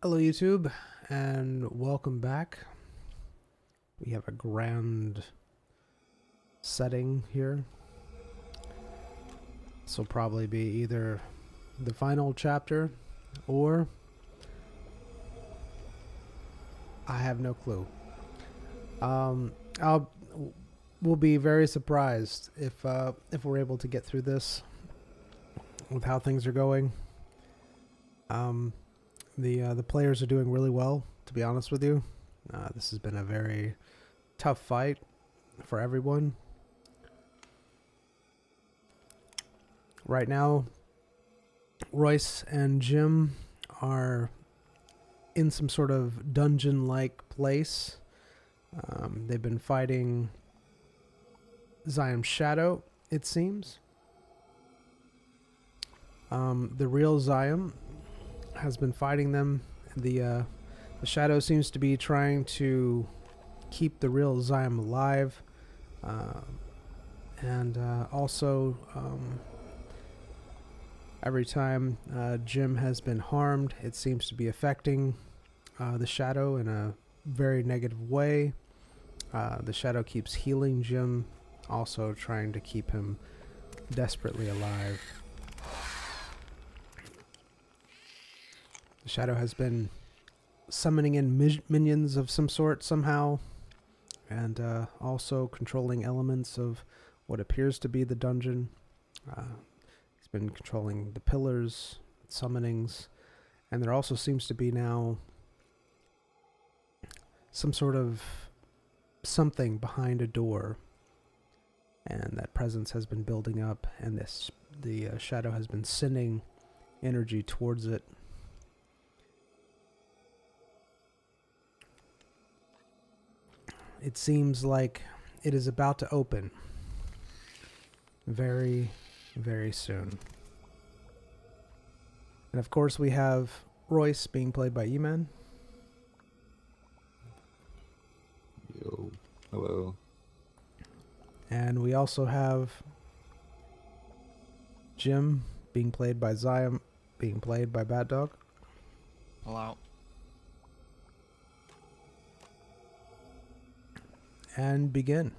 Hello, YouTube, and welcome back. We have a grand setting here. This will probably be either the final chapter or I have no clue. I'll We'll be very surprised if we're able to get through this with how things are going. The players are doing really well, to be honest with you. This has been a very tough fight for everyone. Right now, Royce and Jim are in some sort of dungeon-like place. They've been fighting Ziam's shadow, it seems. The real Ziam has been fighting them. The shadow seems to be trying to keep the real Ziam alive, and also every time Jim has been harmed, it seems to be affecting the shadow in a very negative way. The shadow keeps healing Jim, also trying to keep him desperately alive. The shadow has been summoning in minions of some sort somehow, and also controlling elements of what appears to be the dungeon. He's been controlling the pillars, summonings, and there also seems to be now some sort of something behind a door, and that presence has been building up, and the shadow has been sending energy towards it. It seems like it is about to open very, very soon. And of course we have Royce being played by E-Man. Yo, hello. And we also have Jim being played by Ziam, being played by Bad Dog. Hello. And begin.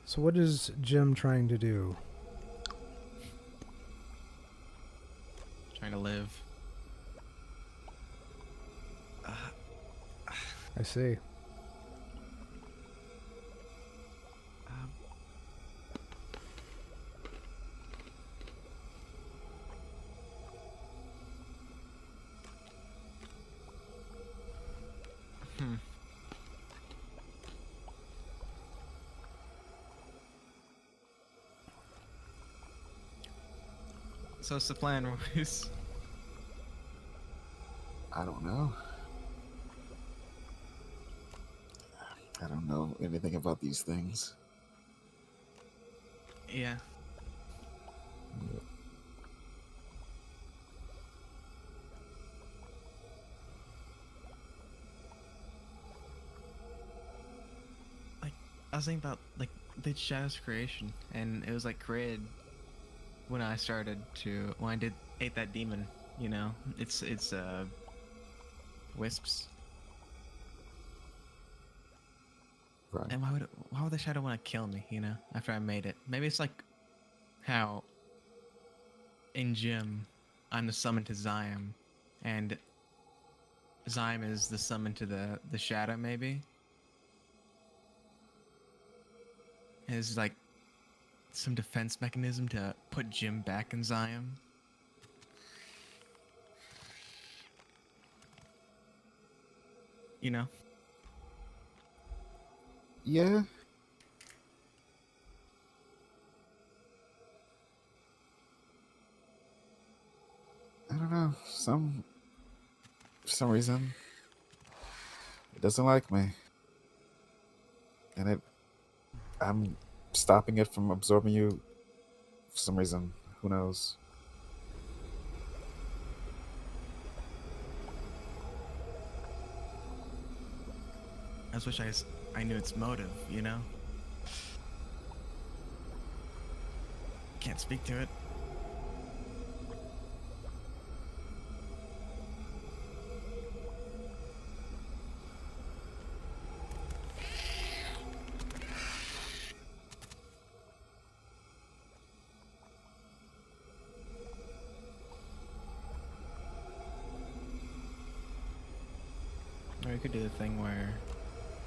So what is Jim trying to do? Trying to live. I see. Um, hmm. So what's the plan, Royce? I don't know. I don't know anything about these things. Yeah. Like, I was thinking about, like, the Shadow's creation, and it was, like, created when I ate that demon, you know? It's wisps. Right. And why would the Shadow want to kill me, you know, after I made it? Maybe it's like how in Jim, I'm the summon to Ziam, and Ziam is the summon to the Shadow, maybe? And it's like some defense mechanism to put Jim back in Ziam. You know? Yeah. I don't know. For some reason, it doesn't like me, and I'm stopping it from absorbing you. For some reason, who knows? I just wish I knew its motive, you know? Can't speak to it. Or you could do the thing where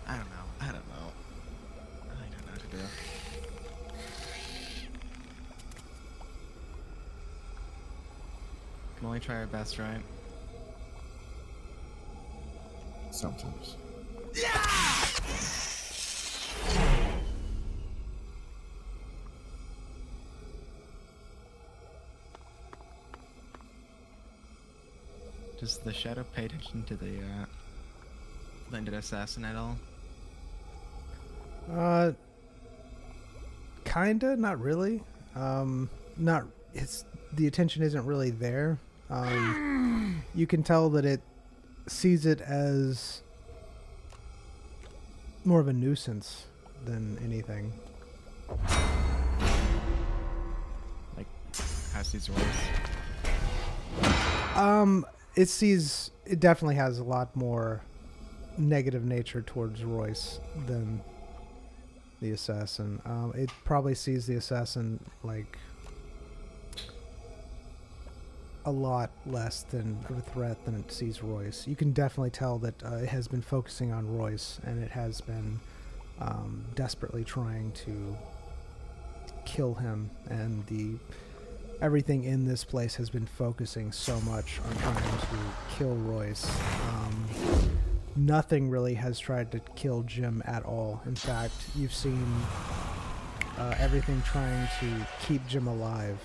I don't know what to do. Can only try our best, right? Sometimes. Does the shadow pay attention to the landed assassin at all? Kinda, not really. Not the attention isn't really there. You can tell that it sees it as more of a nuisance than anything. Like, how sees Royce? It definitely has a lot more negative nature towards Royce than the assassin. It probably sees the assassin like a lot less than of a threat than it sees Royce. You can definitely tell that it has been focusing on Royce, and it has been desperately trying to kill him, and everything in this place has been focusing so much on trying to kill Royce. Nothing really has tried to kill Jim at all. In fact, you've seen everything trying to keep Jim alive.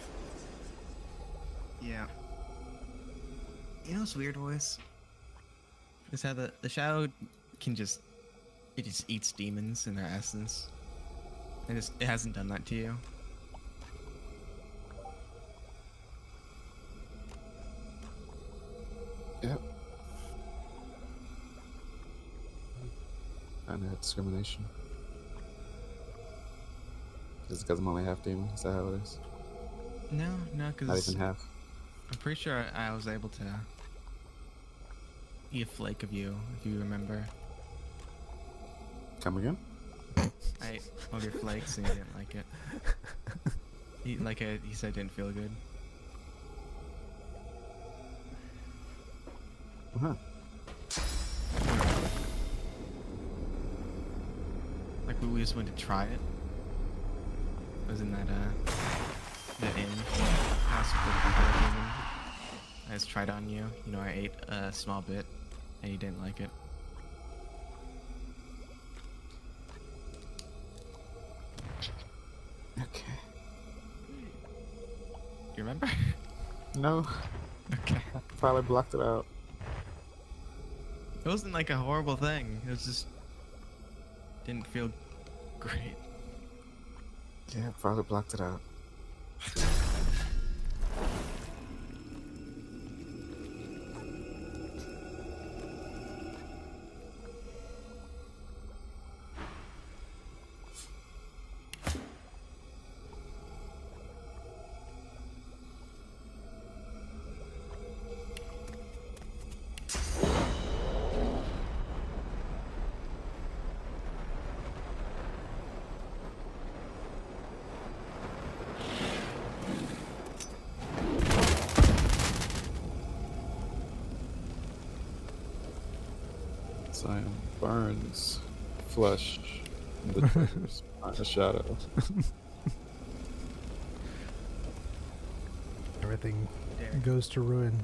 Yeah. You know what's weird, Royce? Is how the shadow can just eats demons in their essence. And it hasn't done that to you. Yep. I know discrimination. Is it because I'm only half demon? Is that how it is? No, Not because even half. I'm pretty sure I was able to eat a flake of you, if you remember. Come again? I ate one of your flakes and you didn't like it. He said it didn't feel good. Uh-huh. Like we just went to try it. It was in that inn house with the demon. I just tried on you. You know, I ate a small bit, and you didn't like it. Okay. You remember? No, Okay. I probably blocked it out. It wasn't like a horrible thing. It was just didn't feel great. Yeah, I probably blocked it out. Zion burns flesh in the treasures behind the shadow. Everything There. goes to ruin.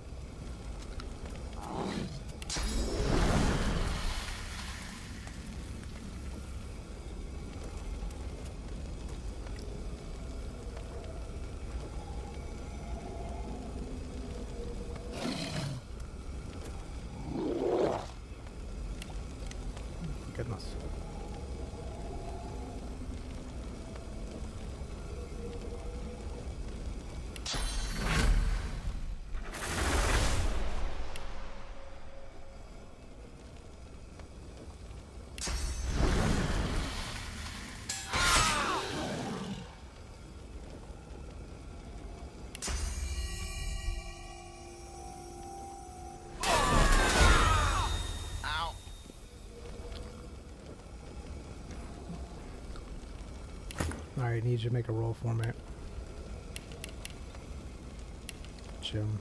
goodness. Ow. Alright, need you to make a roll for me. Jim.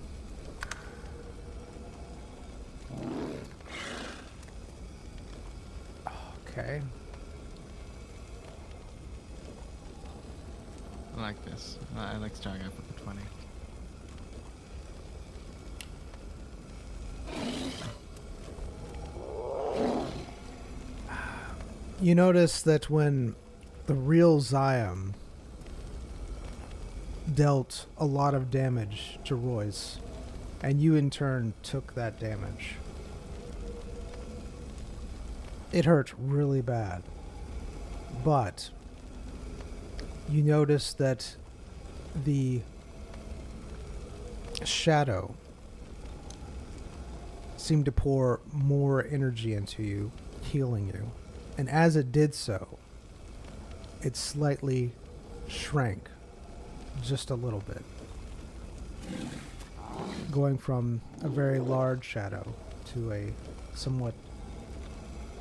Okay. I like this. I like starting off with the 20. You notice that when the real Zion dealt a lot of damage to Royce, and you in turn took that damage, it hurt really bad. But you notice that the shadow seemed to pour more energy into you, healing you. And as it did so, it slightly shrank just a little bit, going from a very large shadow to a somewhat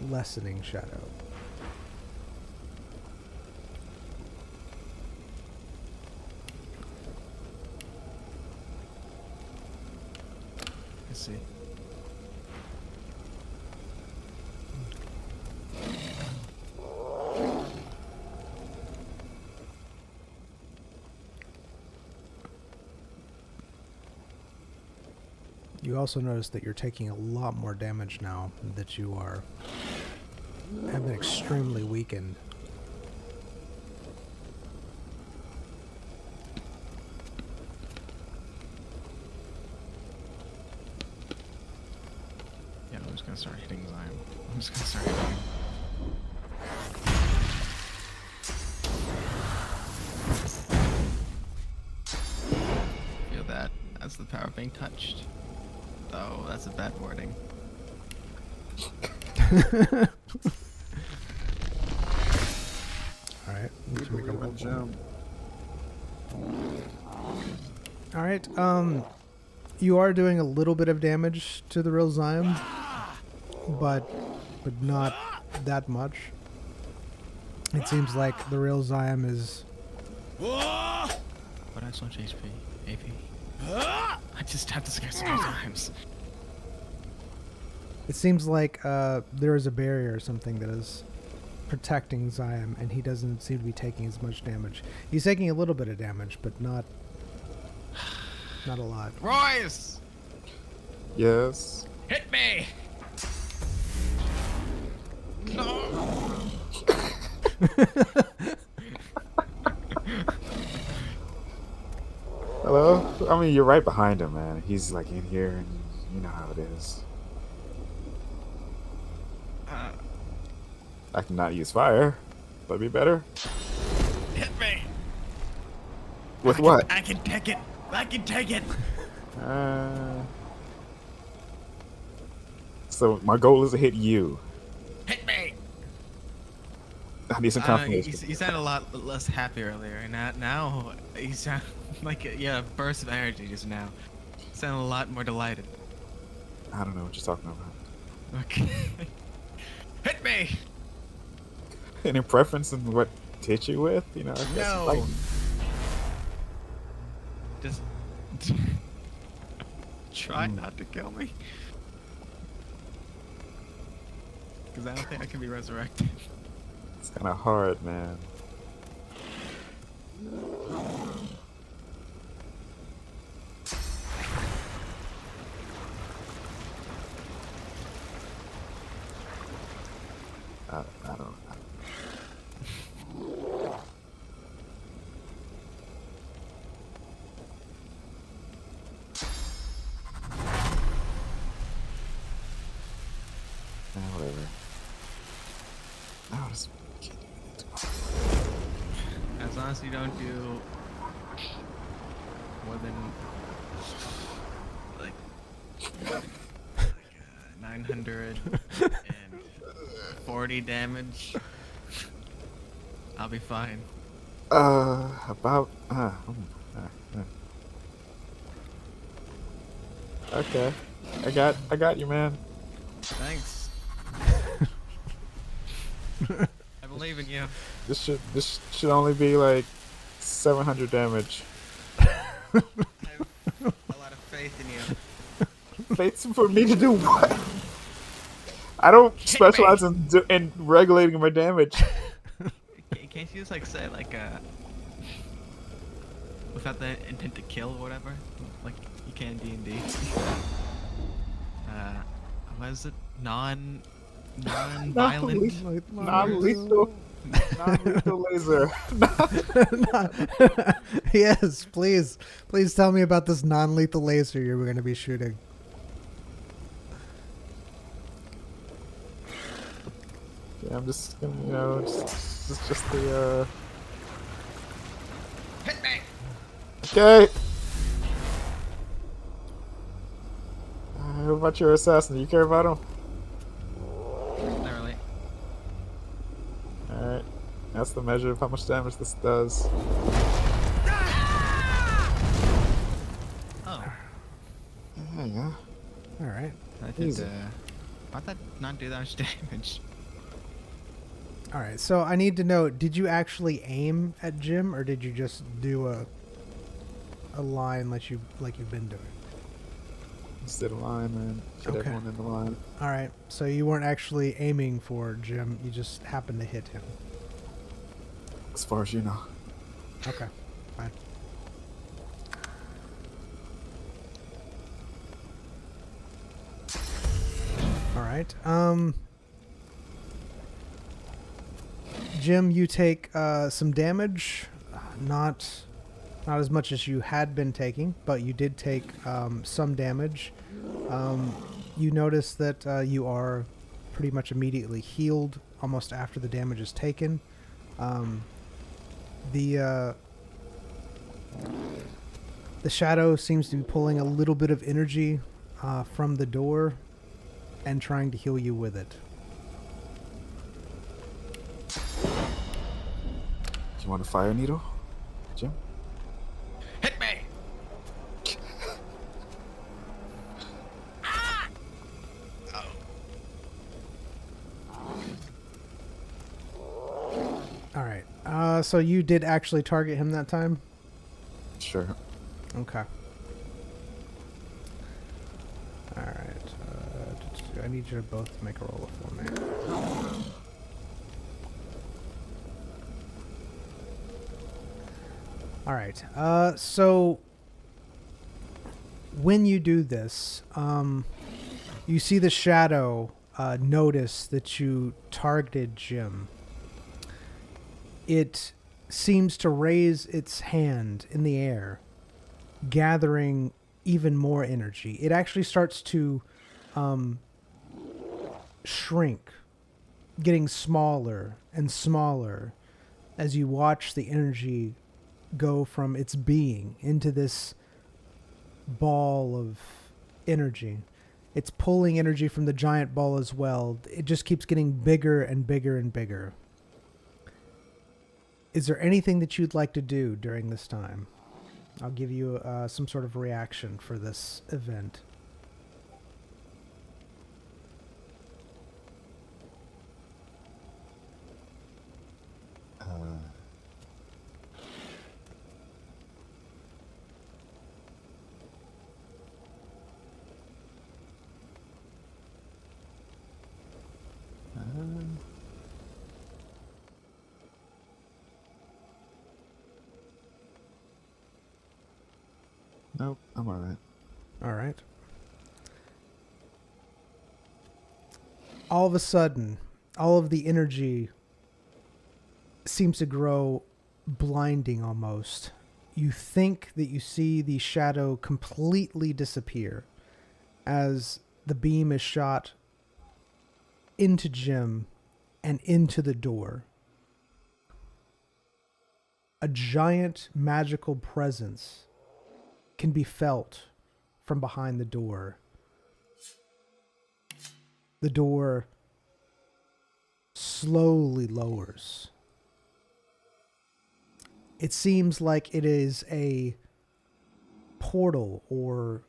lessening shadow. I see. You also notice that you're taking a lot more damage now that you have been extremely weakened. Yeah, I'm just gonna start hitting Zion. I'm just gonna start hitting him. Feel that? That's the power of being touched. Oh, that's a bad wording. Alright, need to make a roll. Jump. Alright, you are doing a little bit of damage to the real Zion, but not that much. It seems like the real Zion is... But I so much HP. AP. I just tapped this guy so many times. It seems like there is a barrier or something that is protecting Zion, and he doesn't seem to be taking as much damage. He's taking a little bit of damage, but not a lot. Royce! Yes. Hit me! No! Hello? I mean, you're right behind him, man. He's like in here, and you know how it is. I cannot use fire. That'd be better. Hit me! With what? I can take it! I can take it! So my goal is to hit you. Hit me! I need some I don't know, confirmation. you sounded a lot less happy earlier, and now you sound like a burst of energy just now. You sound a lot more delighted. I don't know what you're talking about. Okay. Hit me! Any preference in what to hit you with? You know, I guess No. like- Just try not to kill me. Because I don't think I can be resurrected. it's kind of hard, man. I don't. Whatever. Oh, this, As long as you don't do more than like 940 damage, I'll be fine. about okay. I got you, man. Thanks. I believe in you. This should only be like 700 damage. I have a lot of faith in you. Faith for me to do what? I don't specialize in regulating my damage. Can't you just like say like without the intent to kill or whatever, like you can in D&D? What is it? Non-violent. Non-lethal laser. Yes, please tell me about this non-lethal laser you're going to be shooting. Yeah, I'm just gonna, just the Hit me! Okay. What about your assassin? Do you care about him? Not really. Alright. That's the measure of how much damage this does. Oh, Yeah, yeah. All right. I did. Easy. Why'd that not do that much damage? All right. So I need to know, did you actually aim at Jim, or did you just do a line like you've been doing? Just did a line and hit Okay. everyone in the line. All right. So you weren't actually aiming for Jim. You just happened to hit him. As far as you know. Okay. Fine. All right. Jim, you take some damage. Not as much as you had been taking, but you did take some damage. You notice that you are pretty much immediately healed almost after the damage is taken. The shadow seems to be pulling a little bit of energy from the door and trying to heal you with it. You want a fire needle, Jim? Hit me! All right. So you did actually target him that time? Sure. Okay. All right. I need you to both make a roll for me. All right. So when you do this, you see the shadow notice that you targeted Jim. It seems to raise its hand in the air, gathering even more energy. It actually starts to shrink, getting smaller and smaller as you watch the energy go from its being into this ball of energy. It's pulling energy from the giant ball as well. It just keeps getting bigger and bigger and bigger. Is there anything that you'd like to do during this time? I'll give you some sort of reaction for this event. Nope, I'm alright. All right. All of a sudden, all of the energy seems to grow blinding almost. You think that you see the shadow completely disappear as the beam is shot into Jim and into the door. A giant magical presence can be felt from behind the door. The door slowly lowers. It seems like it is a portal or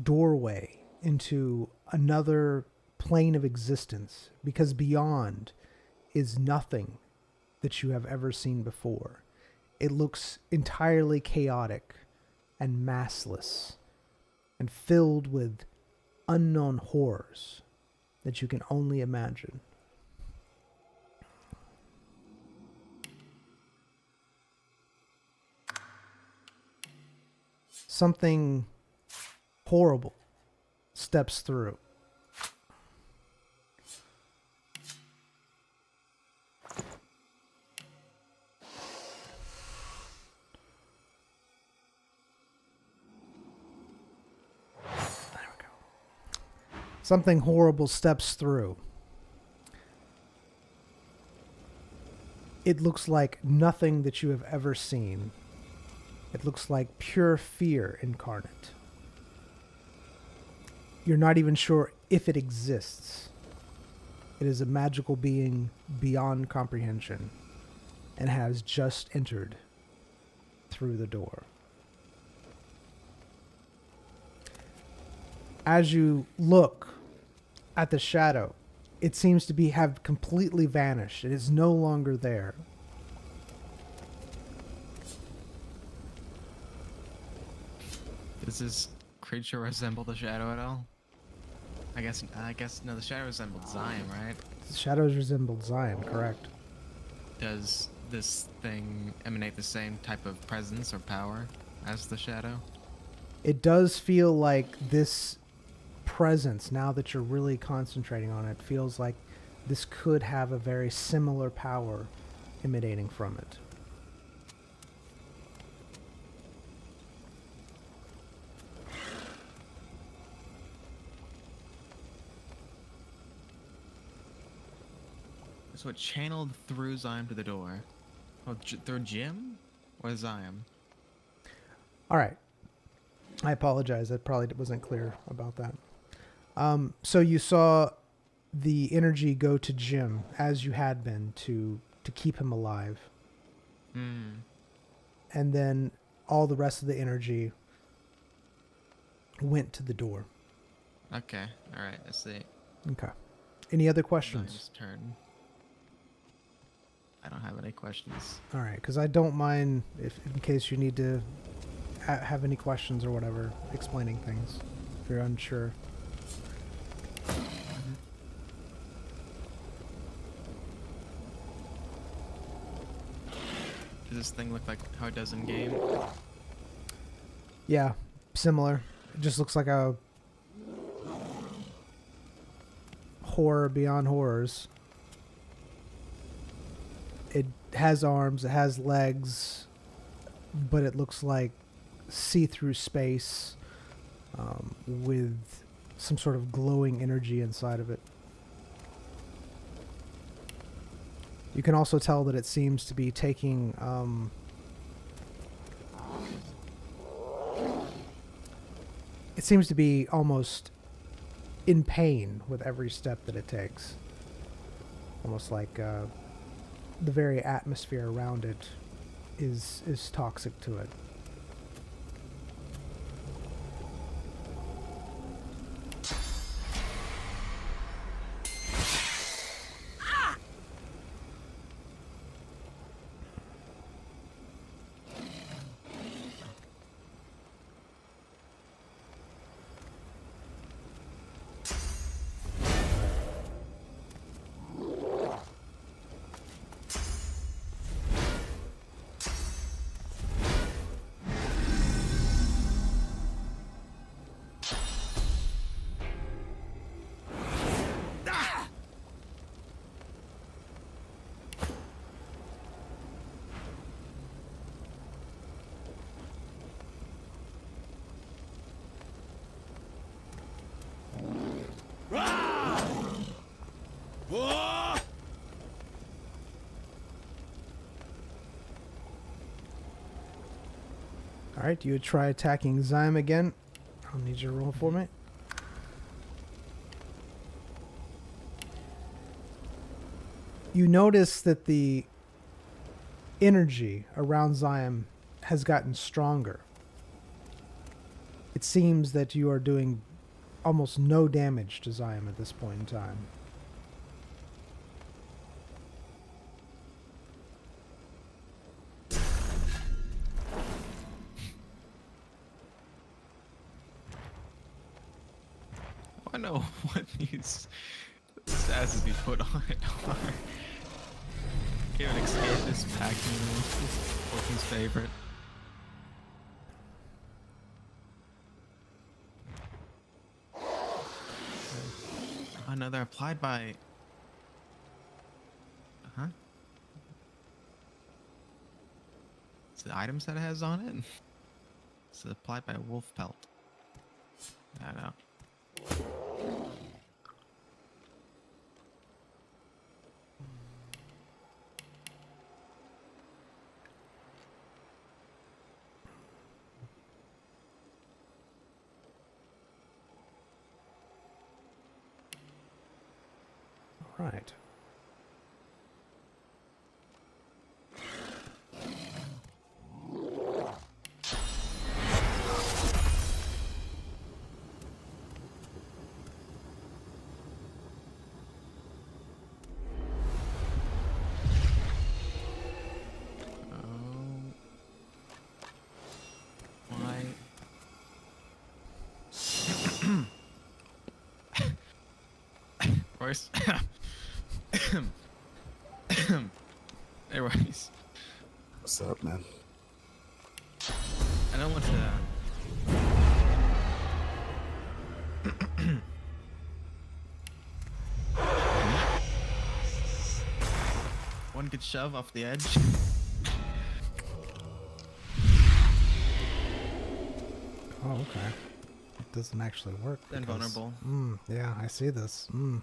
doorway into another plane of existence, because beyond is nothing that you have ever seen before. It looks entirely chaotic and massless and filled with unknown horrors that you can only imagine. Something horrible steps through. There we go. Something horrible steps through. It looks like nothing that you have ever seen. It looks like pure fear incarnate. You're not even sure if it exists. It is a magical being beyond comprehension and has just entered through the door. As you look at the shadow, it seems to have completely vanished. It is no longer there. Does this creature resemble the shadow at all? I guess no, the shadow resembled Zion, right? The shadows resembled Zion, correct? Does this thing emanate the same type of presence or power as the shadow? It does feel like this presence, now that you're really concentrating on it, feels like this could have a very similar power emanating from it. So it channeled through Zion to the door. Oh, through Jim or Zion? All right. I apologize. I probably wasn't clear about that. So you saw the energy go to Jim, as you had been, to keep him alive. Hmm. And then all the rest of the energy went to the door. Okay. All right. I see. Okay. Any other questions? Zion's turn. I don't have any questions. All right, because I don't mind if, in case you need to have any questions or whatever, explaining things if you're unsure. Does this thing look like how it does in game? Yeah, similar. It just looks like a horror beyond horrors. It has arms, it has legs, but it looks like see-through space with some sort of glowing energy inside of it. You can also tell that it seems to be taking it seems to be almost in pain with every step that it takes. Almost like the very atmosphere around it is toxic to it. All right, you would try attacking Zyme again. I'll need you to roll for me. You notice that the energy around Zyme has gotten stronger. It seems that you are doing almost no damage to Zyme at this point in time. I know what these stats be put on it are. Can't even escape this packing. Fortune's favorite. Oh no, they're applied by. Huh? It's the items that it has on it. It's applied by wolf pelt. I don't know. Right. Why? Royce. Hey, Royce. What's up, man? I don't want to. One good shove off the edge. Oh, okay. It doesn't actually work. Then because- vulnerable. Yeah, I see this. Oh.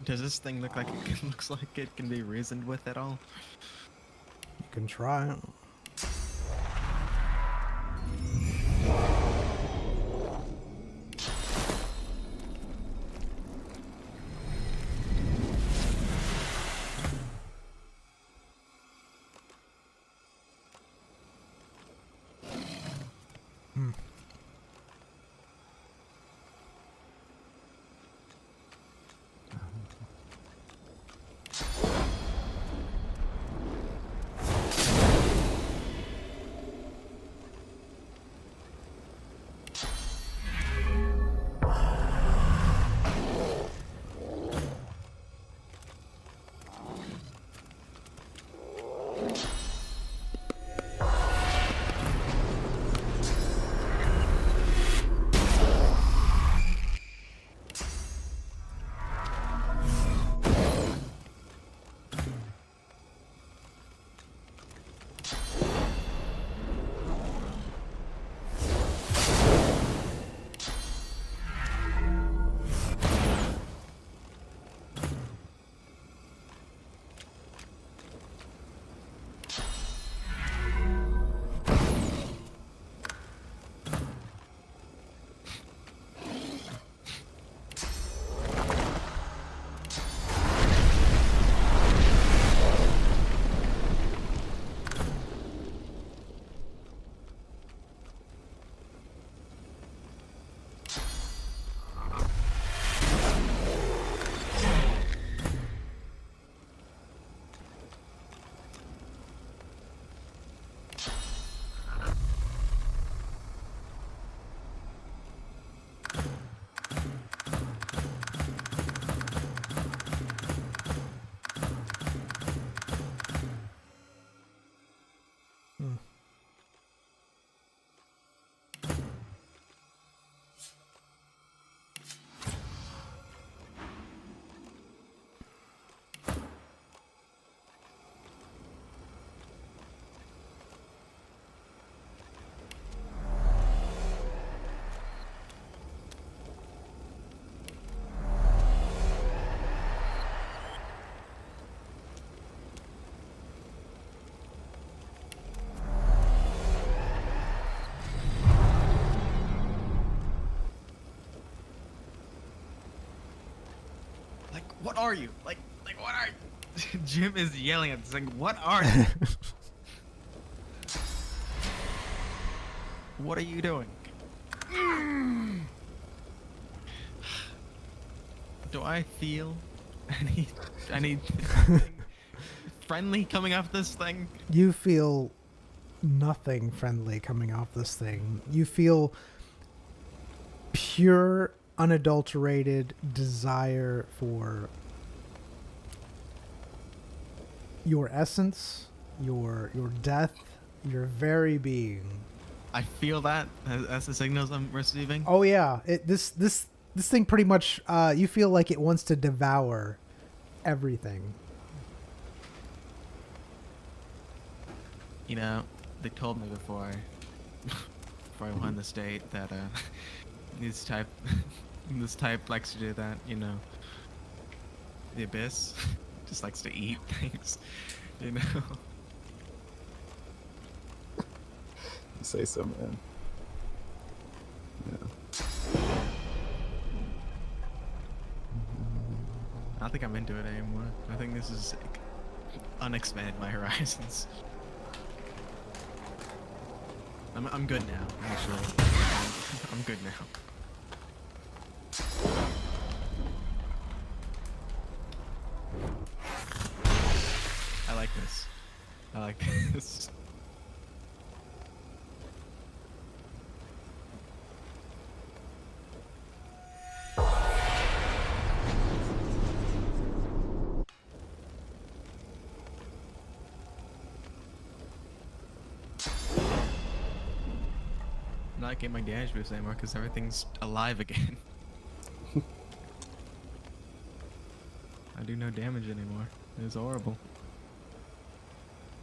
Does this thing look like it looks like it can be reasoned with at all? You can try. What are you? Like what are you? Jim is yelling at this thing. What are you? What are you doing? Do I feel any friendly coming off this thing? You feel nothing friendly coming off this thing. You feel pure, unadulterated desire for your essence, your death, your very being. I feel that as the signals I'm receiving. Oh yeah, this thing pretty much. You feel like it wants to devour everything. You know, they told me before I won the state that this type likes to do that. You know, the abyss just likes to eat things. You know. You say so, man. Yeah. I don't think I'm into it anymore. I think this is like, unexpanded my horizons. I'm good now, actually. I'm good now. I like this. I like this. I'm not getting my damage boost anymore because everything's alive again. I do no damage anymore. It's horrible.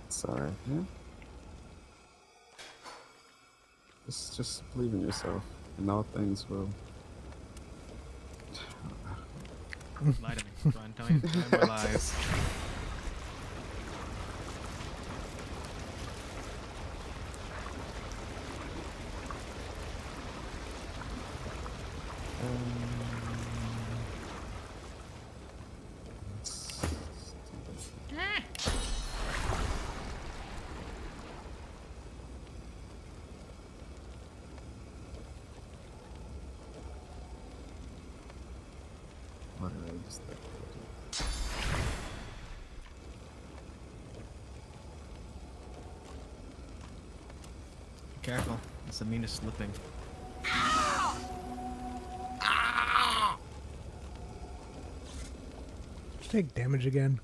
Sorry. Yeah. Just believe in yourself, and all things will. Lie to me. Go on, tell me more lies. What did I just think? Be careful. It's the meanest slipping. Just take damage again.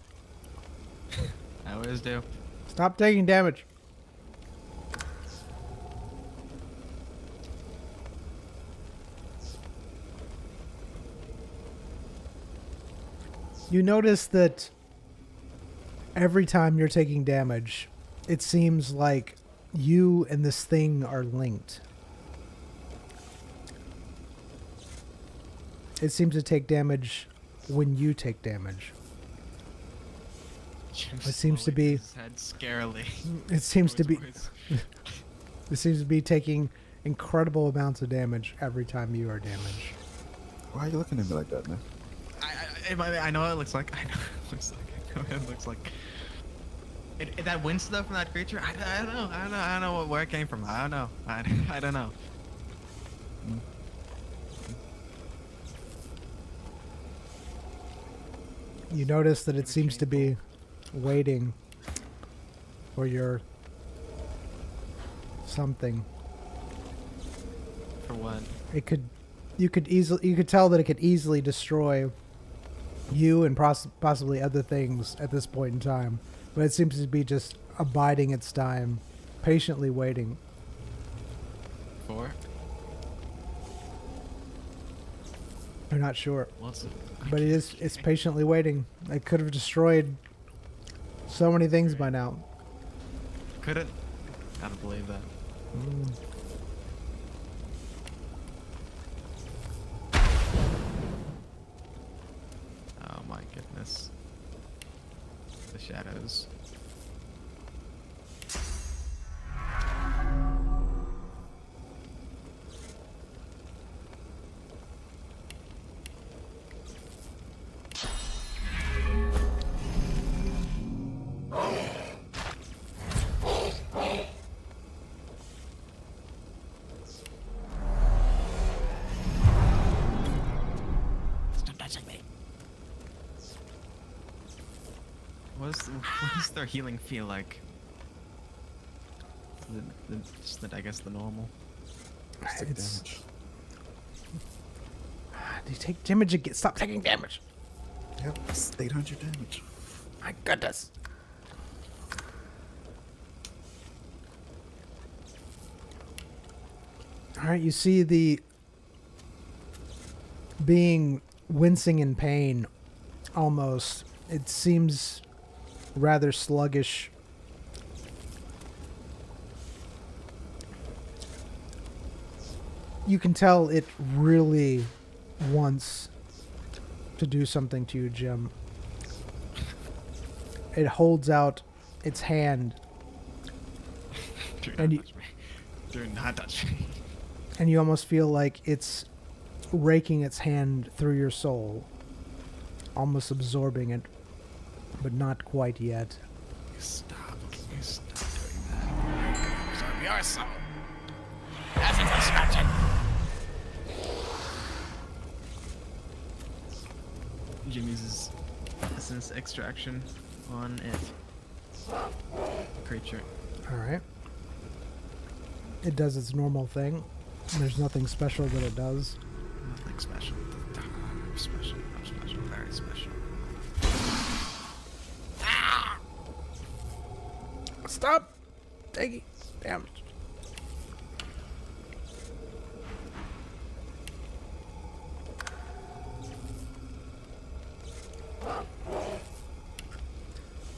I always do. Stop taking damage. You notice that every time you're taking damage, it seems like you and this thing are linked. It seems to take damage when you take damage. Jim's It seems to slowly be- his head scarily. It seems to be towards- it seems to be taking incredible amounts of damage every time you are damaged. Why are you looking at me like that, man? I know what it looks like. I know what it looks like. I know what it looks like. That wind stuff from that creature. I don't know. I don't know where it came from. I don't know. I don't know. You notice that it Maybe seems to be shameful. waiting for your something. For what? You could tell that it could easily destroy you and possibly other things at this point in time, but it seems to be just abiding its time, patiently waiting. For? You're not sure, What's it? but it's patiently waiting. It could have destroyed so many things by now. Could it? I don't believe that. Oh my goodness. The shadows. What does their healing feel like? I guess the normal. Stick It's- damage. Do you take damage again? Stop taking damage. Yep, it's 800 damage. My goodness. All right, you see the being wincing in pain almost. It seems rather sluggish. You can tell it really wants to do something to you, Jim. It holds out its hand, Do And not you- touch me. Do not touch me. and you almost feel like it's raking its hand through your soul, almost absorbing it, but not quite yet. Stop. You stop doing that. Absorb your soul. As its extraction. Jim uses essence extraction on it. Creature. All right. It does its normal thing. There's nothing special that it does. Nothing special. Special. Special. Very special. Stop taking damage.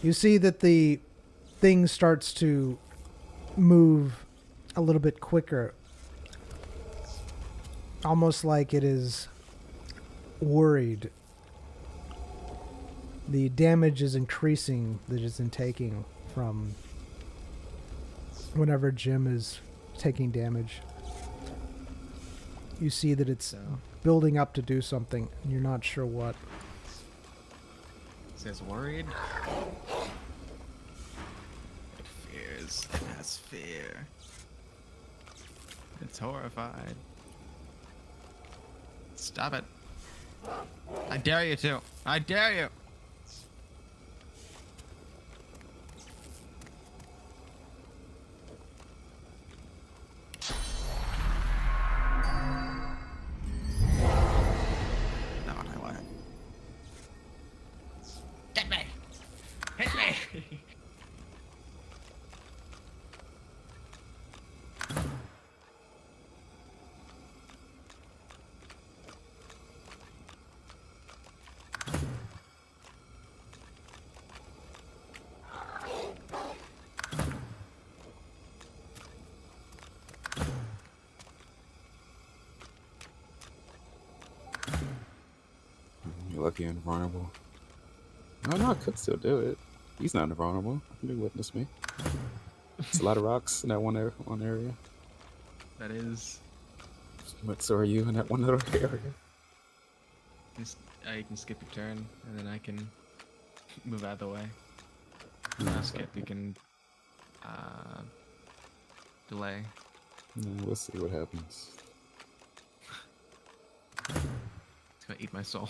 You see that the thing starts to move a little bit quicker. Almost like it is worried. The damage is increasing that it's in taking from whenever Jim is taking damage. You see that it's So, building up to do something, and you're not sure what. says worried. It fears. It has fear. It's horrified. Stop it. I dare you to. I dare you. Not what I want. Get me! Hit me! You're lucky and invulnerable. No, I could still do it. He's not invulnerable. You can witness me. It's a lot of rocks in that one area. That is. But so are you in that one little area. You can skip your turn, and then I can move out of the way. No, Not skip, you can delay. we'll see what happens. It's gonna eat my soul.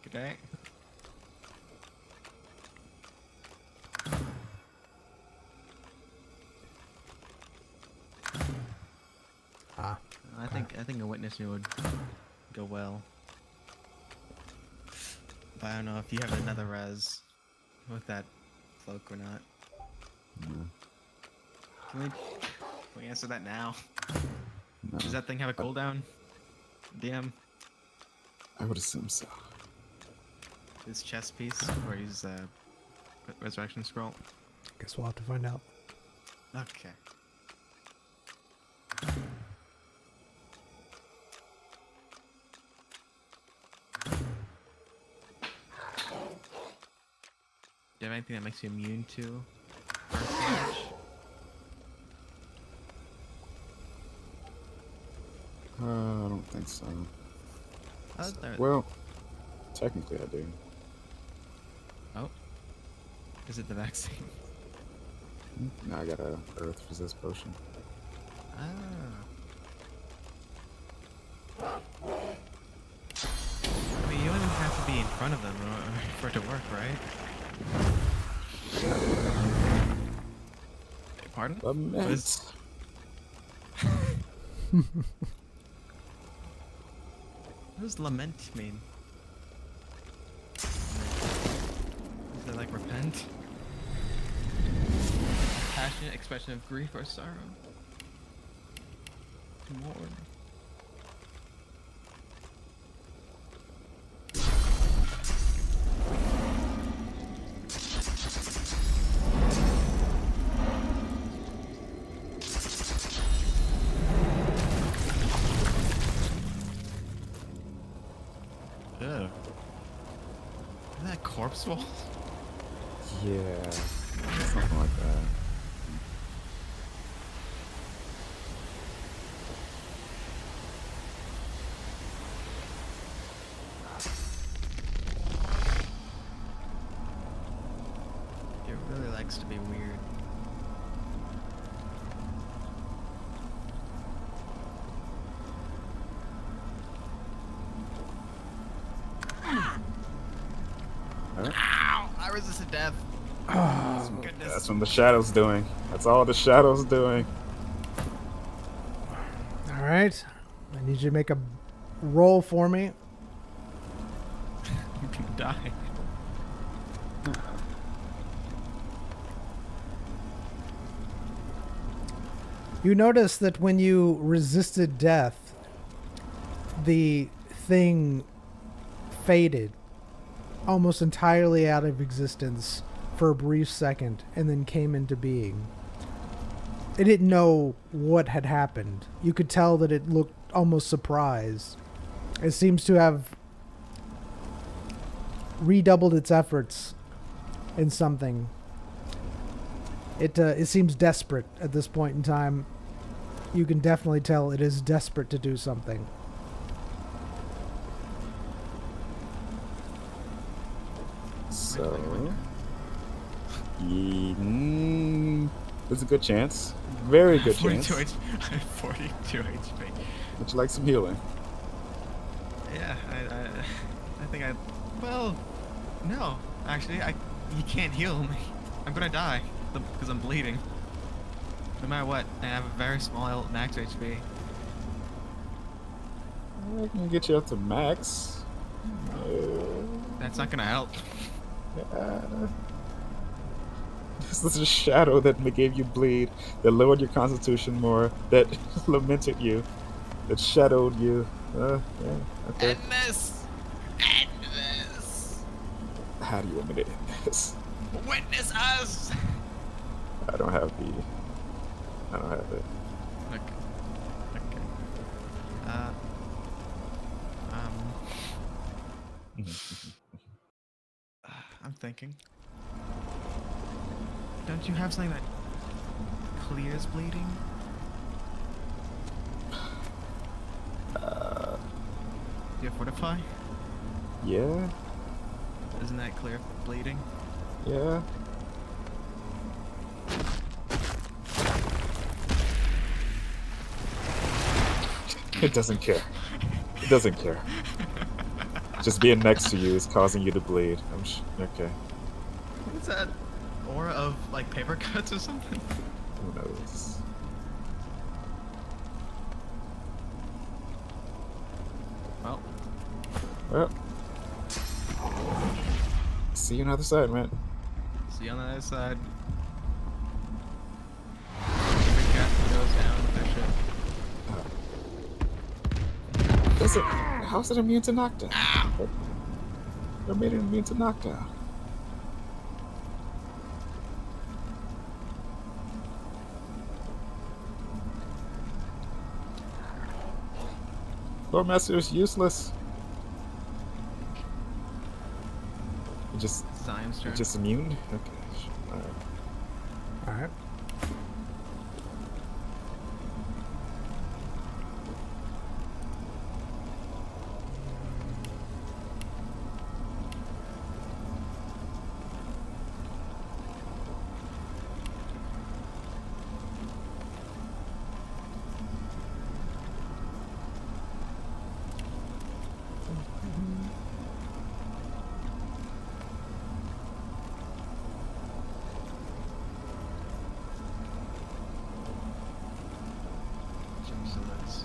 Good day. Ah. I think a witness me would go well. But I don't know if you have another res with that cloak or not. No. Can we answer that now? No. Does that thing have a cooldown? DM? I would assume so. His chest piece or his resurrection scroll? Guess we'll have to find out. Okay. you have anything that makes you immune to earth damage? I don't think so. There- Well, technically I do. Oh. Is it the vaccine? Now I got a earth resist potion. Ah. I mean, you don't even have to be in front of them for it to work, right? Pardon? Lament. What does lament mean? Is it like repent? Passionate expression of grief or sorrow? Mourn. Ew. Isn't that corpse wall? Yeah, something like that. It really likes to be weird. Alright. Ow! I resisted death. Oh, Goodness. That's what the shadow's doing. That's all the shadow's doing. all right. I need you to make a roll for me. You can die. You notice that when you resisted death, the thing faded almost entirely out of existence for a brief second and then came into being. It didn't know what had happened. You could tell that it looked almost surprised. It seems to have redoubled its efforts in something. It seems desperate at this point in time. You can definitely tell it is desperate to do something. So, there's a good chance. Very good chance. 42 HP. I have 42 HP. Would you like some healing? Yeah, I think I. Well, no. Actually, you can't heal me. I'm gonna die because I'm bleeding. No matter what, I have a very small max HP. I can get you up to max. That's not gonna help. This is a shadow that gave you bleed, that lowered your constitution more, that lamented you, that shadowed you. Yeah, okay. End this! End this! How do you want me to end this? Witness us! I don't have it. Okay. Okay. I'm thinking. Don't you have something that clears bleeding? Do you have Fortify? Yeah, Isn't that clear bleeding? yeah. It doesn't care. It doesn't care. Just being next to you is causing you to bleed. Okay. What's that? Aura of like paper cuts or something? Who knows? Well, Well, see you on the other side, man. see you on the other side. Every cat goes down with their shit. How's it immune to knockdown? What made it immune to knockdown? Lord Master is useless. Just Ziam's turn. just immune. Okay. All right. All right. Jump summons.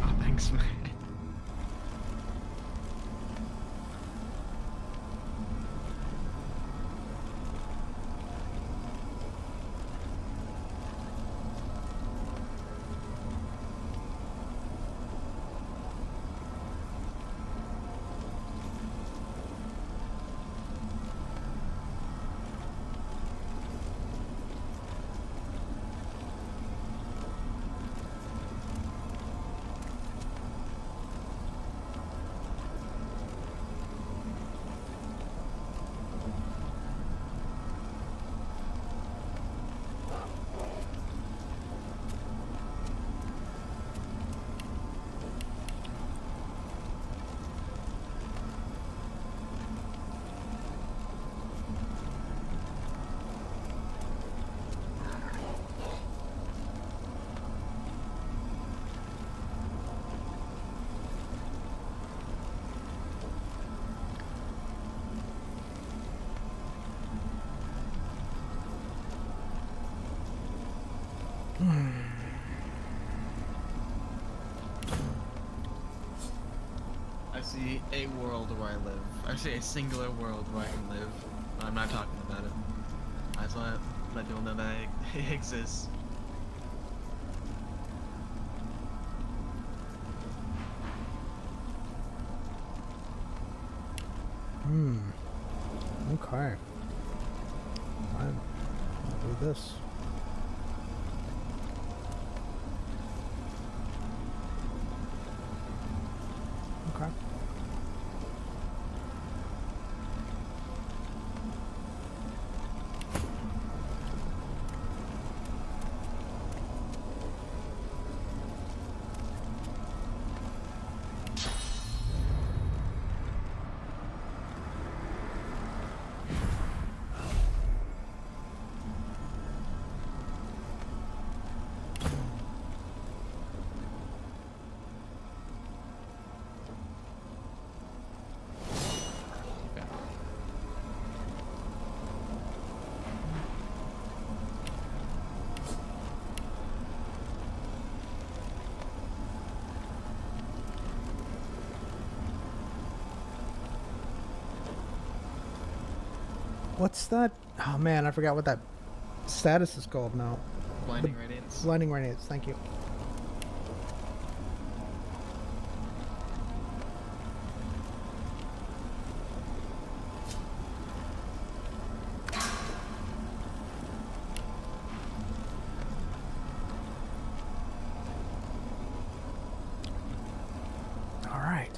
Oh, thanks, man. I see a world where I live. I see a singular world where I can live. But I'm not talking about it. I just want to let people know that it exists. Okay. Fine. I'll do this. Okay. What's that? Oh man, I forgot what that status is called now. Blinding radiance. Blinding radiance. Thank you. All right.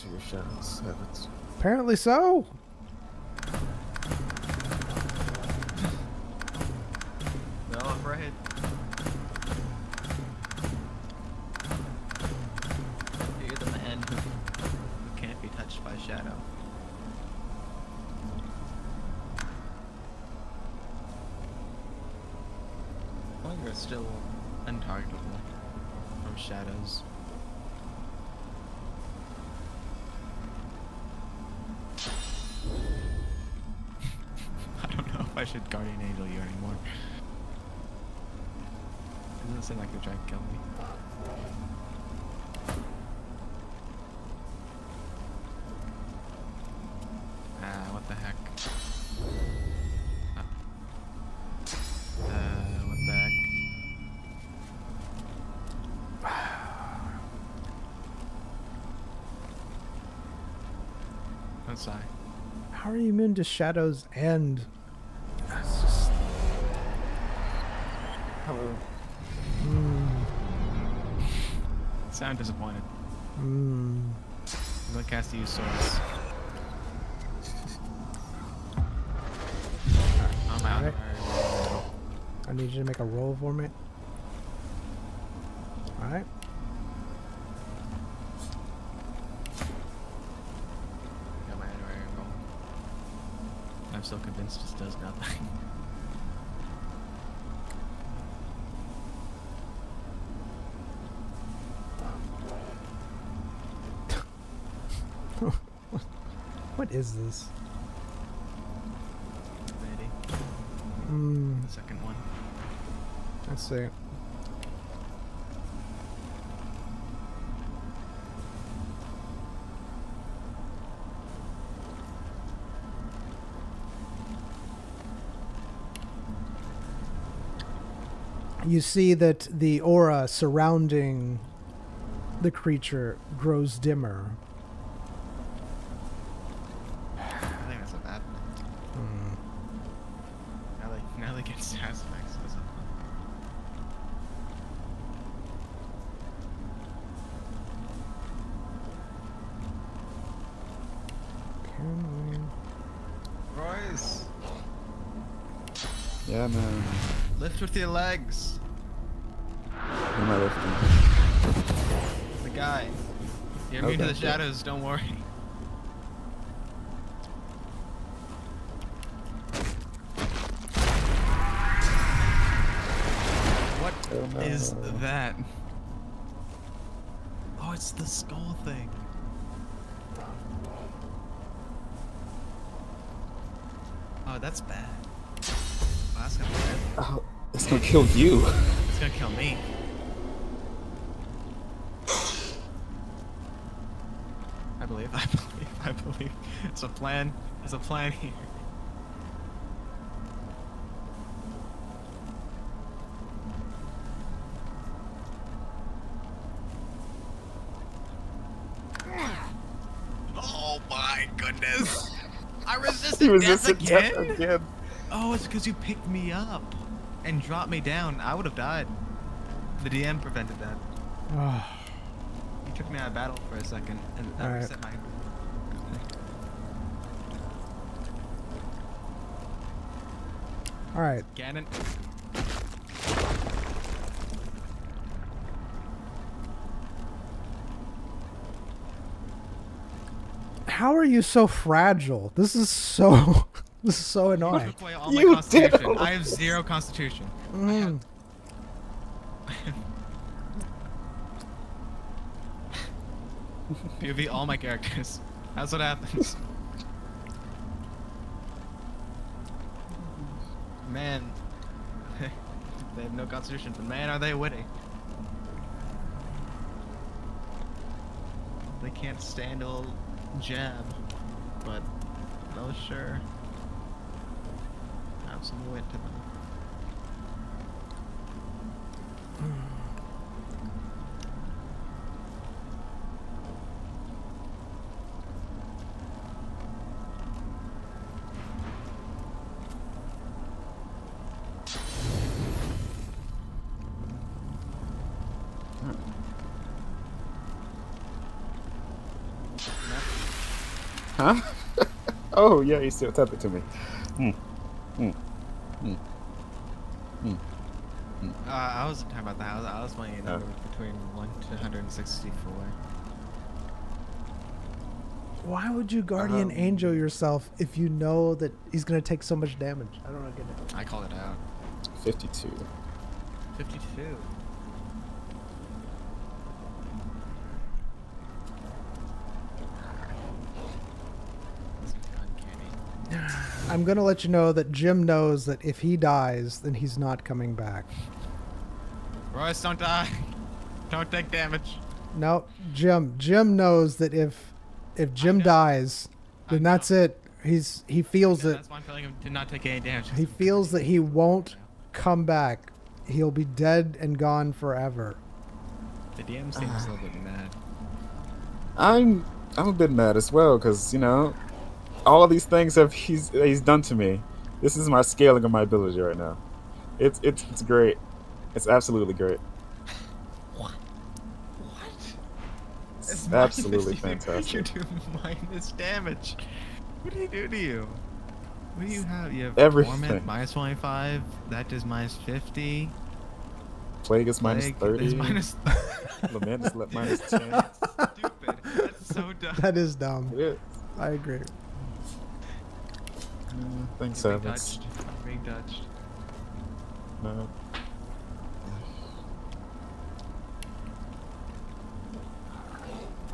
to your shadows, Heavens. Apparently so. No, I'm afraid. You're the man who can't be touched by shadow. Well, you're still untargetable from shadows. I don't know if I should guardian angel you anymore. It doesn't seem like you're trying to kill me. What the heck? What the heck? Don't sigh. How are you immune to shadows and... It's just... Hello. Sound disappointed. Mm. I'm gonna cast use swords. I'm out. Alright. I need you to make a roll for me. Alright. Got my honorary roll. I'm still convinced this does nothing. What is this? Maybe. The second one. Let's see. You see that the aura surrounding the creature grows dimmer. I think that's a bad thing. Now they get sass effects. That's not fun. Royce! Yeah, man. Lift with your legs! Who am I lifting? The guy. You're immune to Okay, the yeah. shadows, don't worry. What Oh, is no. that? Oh, it's the skull thing. Oh, that's bad. Oh, that's gonna be bad. Oh, it's gonna kill you. It's gonna kill me. I believe. It's a plan. There's a plan here. Oh my goodness! I resisted death again? Oh, it's because you picked me up and dropped me down. I would have died. The DM prevented that. You took me out of battle for a second, and that Alright. reset my... Alright. Ganon. How are you so fragile? This is so... This is so You annoying. took away all You my constitution. did. I have 0 constitution. Mm. POV all my characters. That's what happens. Man. They have no constitution, but man, are they witty. They can't stand a little jab, but they'll sure have some wit to them. Huh? Oh, yeah, he's still tethered to me. Hmm. Hmm. Hmm. Hmm. Hmm. I wasn't talking about that. I was playing a number between 1 to 164. Why would you guardian angel yourself if you know that he's gonna take so much damage? I don't get it. I called it out. 52. 52. This is uncanny. I'm gonna let you know that Jim knows that if he dies, then he's not coming back. Royce, don't die. Don't take damage. No, Jim knows that if Jim know. dies, then I that's know. it. He feels Yeah, that that's why I'm telling him to not take any damage. he feels that he won't come back. He'll be dead and gone forever. The DM seems a little bit mad. I'm a bit mad as well because, you know, all of these things he's done to me. This is my scaling of my ability right now. It's great. It's absolutely great. What? It's absolutely fantastic. You do minus damage. What do you do to you? What do you have? You have Everything. Torment minus 25. That does minus 50. Plague is minus Plague is 30. minus. Lament is minus 10. Stupid. That's so dumb. That is dumb. It is. I agree. Thanks, Being Evans. touched. Being touched. No.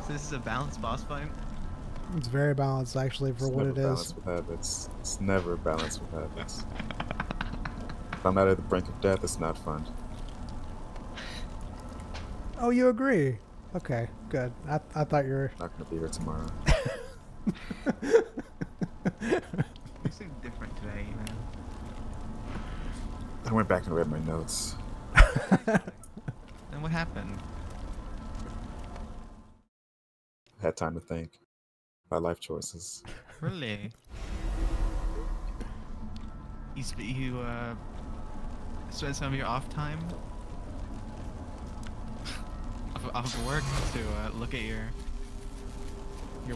So this is a balanced boss fight. It's very balanced, actually, for It's what never it balanced is. with habits. It's never balanced with habits. If I'm not at the brink of death, it's not fun. Oh, you agree? Okay, good. I thought you were. Not gonna be here tomorrow. You seem different today, man. I went back and read my notes. And what happened? I had time to think about life choices. Really? You spend some of your off time off of work to look at your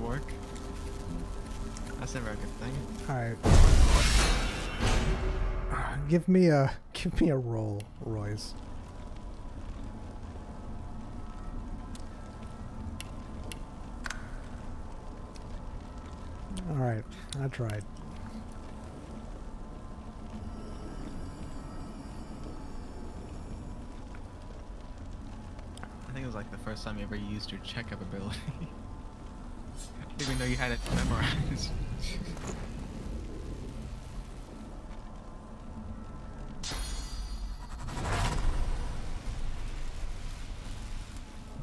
work. That's never a good thing. All right. Give me a roll, Royce. All right, I tried. I think it was like the first time you ever used your checkup ability. Even though you had it memorized.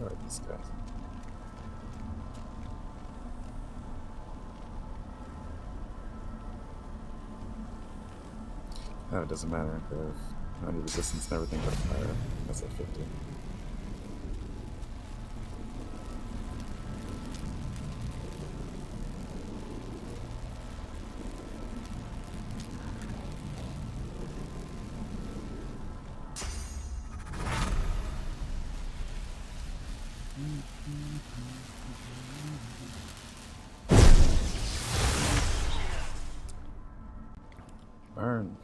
Alright, these guys. No, it doesn't matter. I need resistance and everything but fire. That's at 50. Burn.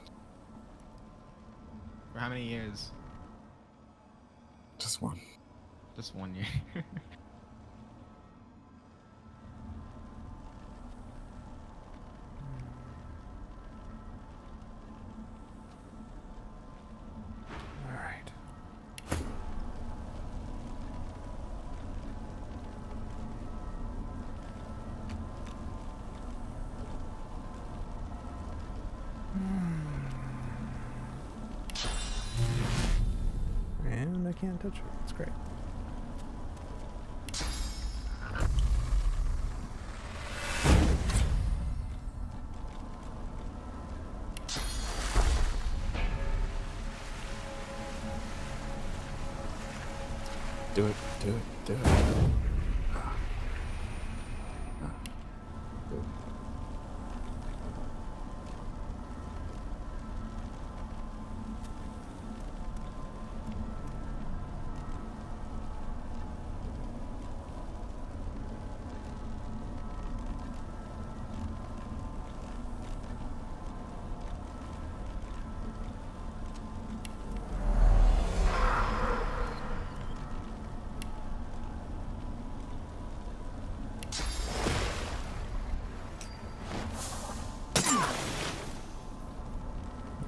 For how many years? Just one. Just 1 year. All right. And I can't touch it. It's great. Do it, do it, do it. Good.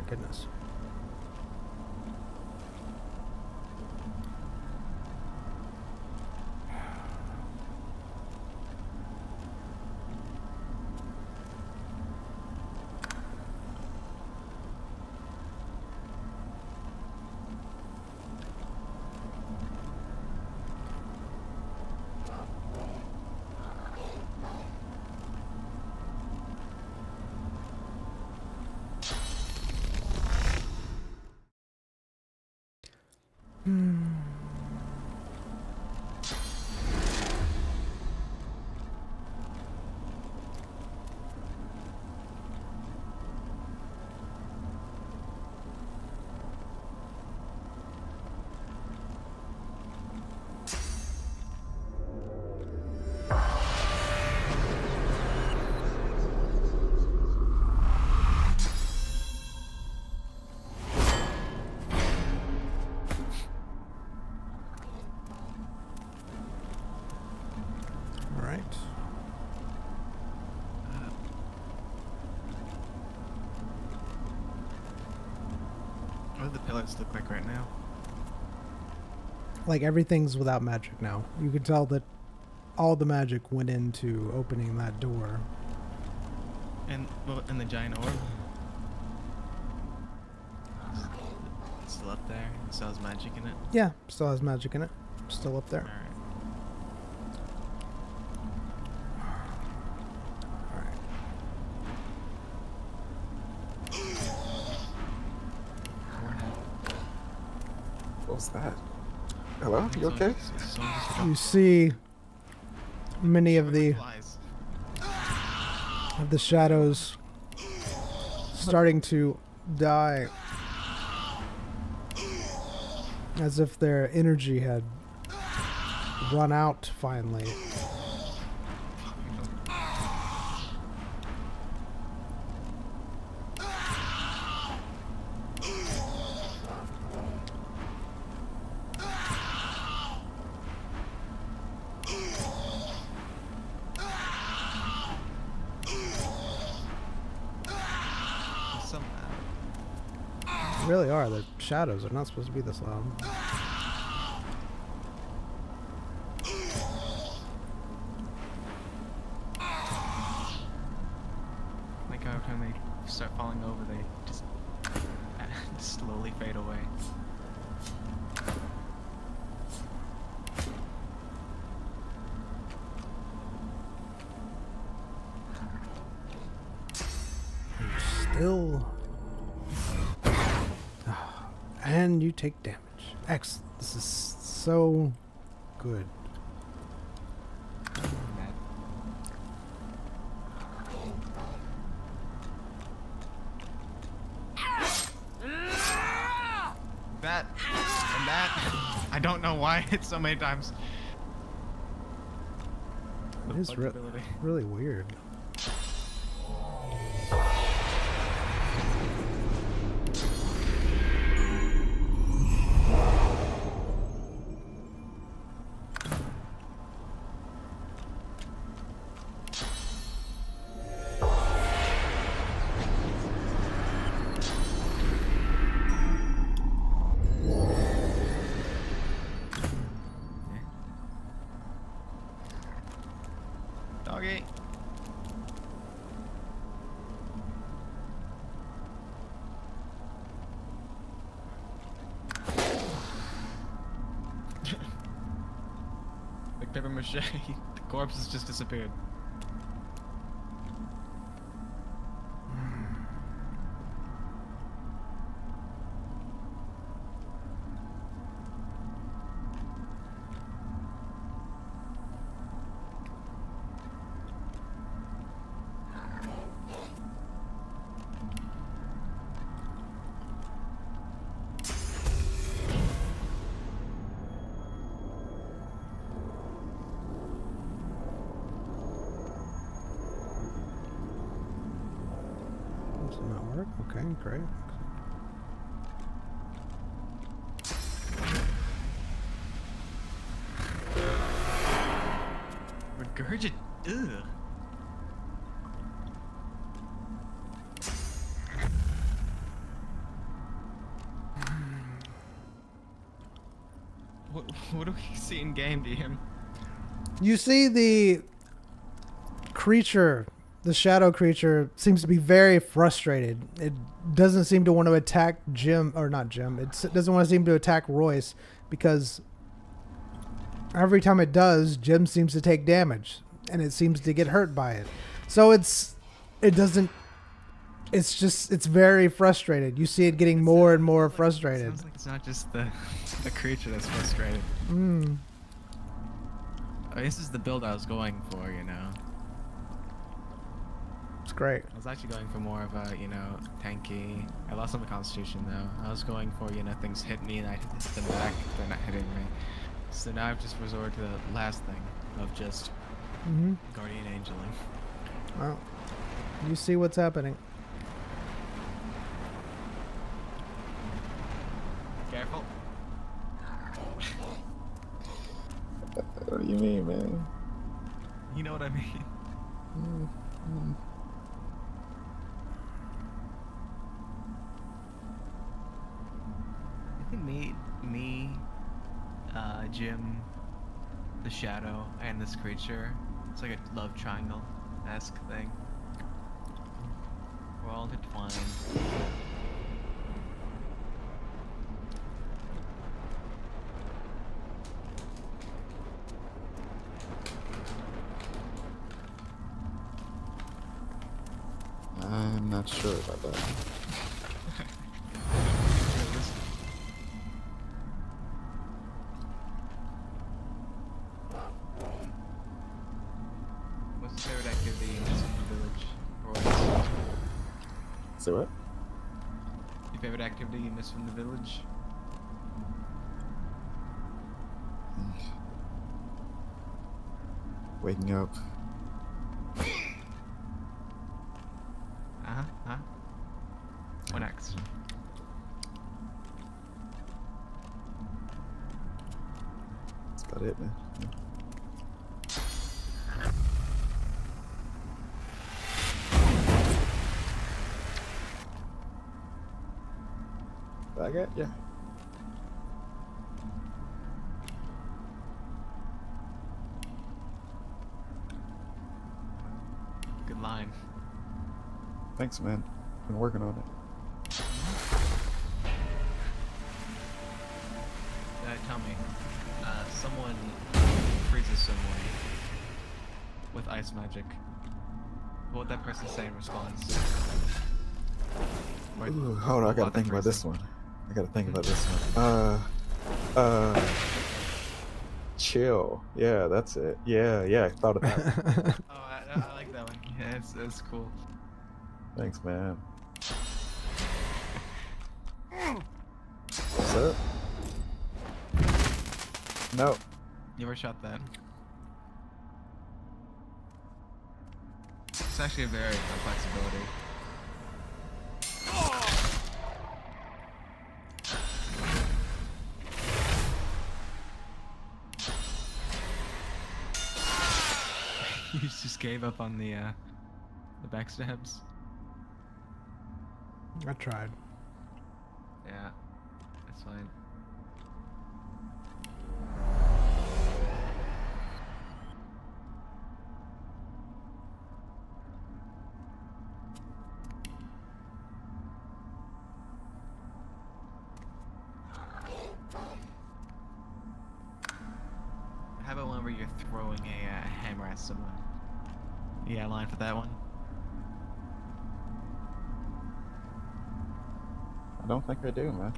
goodness. All right. What do the pillars look like right now? Like everything's without magic now. You can tell that all the magic went into opening that door. And the giant orb? It's still up there. It still has magic in it. Yeah, still has magic in it. Still up there. All right. All right. What was that? Hello? You okay? You see many of the shadows starting to die, as if their energy had run out finally. They really are. The shadows are not supposed to be this loud. Like every time they start falling over, they just slowly fade away. Still. And you take damage. Excellent. This is so good. That and that. I don't know why it's so many times. It is really weird. Doggy. Like paper mache, the corpse has just disappeared. Does it not work? Okay, great. Regurgit. Ugh. what do we see in game, DM? You see the creature, the shadow creature, seems to be very frustrated. It doesn't seem to want to attack Jim, or not Jim. It doesn't want to seem to attack Royce because every time it does, Jim seems to take damage and it seems to get hurt by it. So it's very frustrated. You see it getting more and more frustrated. Sounds like it's not just the creature that's frustrated. Mm. This is the build I was going for, you know. It's great. I was actually going for more of a, you know, tanky. I lost on the constitution though. I was going for, you know, things hit me and I hit them back. They're not hitting me. So now I've just resorted to the last thing of just guardian angeling. Well, you see what's happening. Careful. What do you mean, man? You know what I mean. I think me, Jim, the shadow, and this creature. It's like a love triangle-esque thing. We're all intertwined. I'm not sure about that. What's your favorite activity in this village? Or Say what? your favorite activity you miss from the village? Waking up. Huh? What next? That's about it, man. Yeah. That guy? Yeah. Good line. Thanks, man. Been working on it. Tell me, someone freezes someone with ice magic. What would that person say in response? Or Ooh, hold on, I gotta the think about this freezing? one. I gotta think about this one. Chill. Yeah, that's it. Yeah, I thought of that. Oh, I like that one. Yeah, it's cool. Thanks, man. What's up? No. You ever shot that? It's actually a very complex ability. You just gave up on the backstabs. I tried. Yeah, that's fine. How about one where you're throwing a hammer at someone? Yeah, line for that one. I don't think I do, man.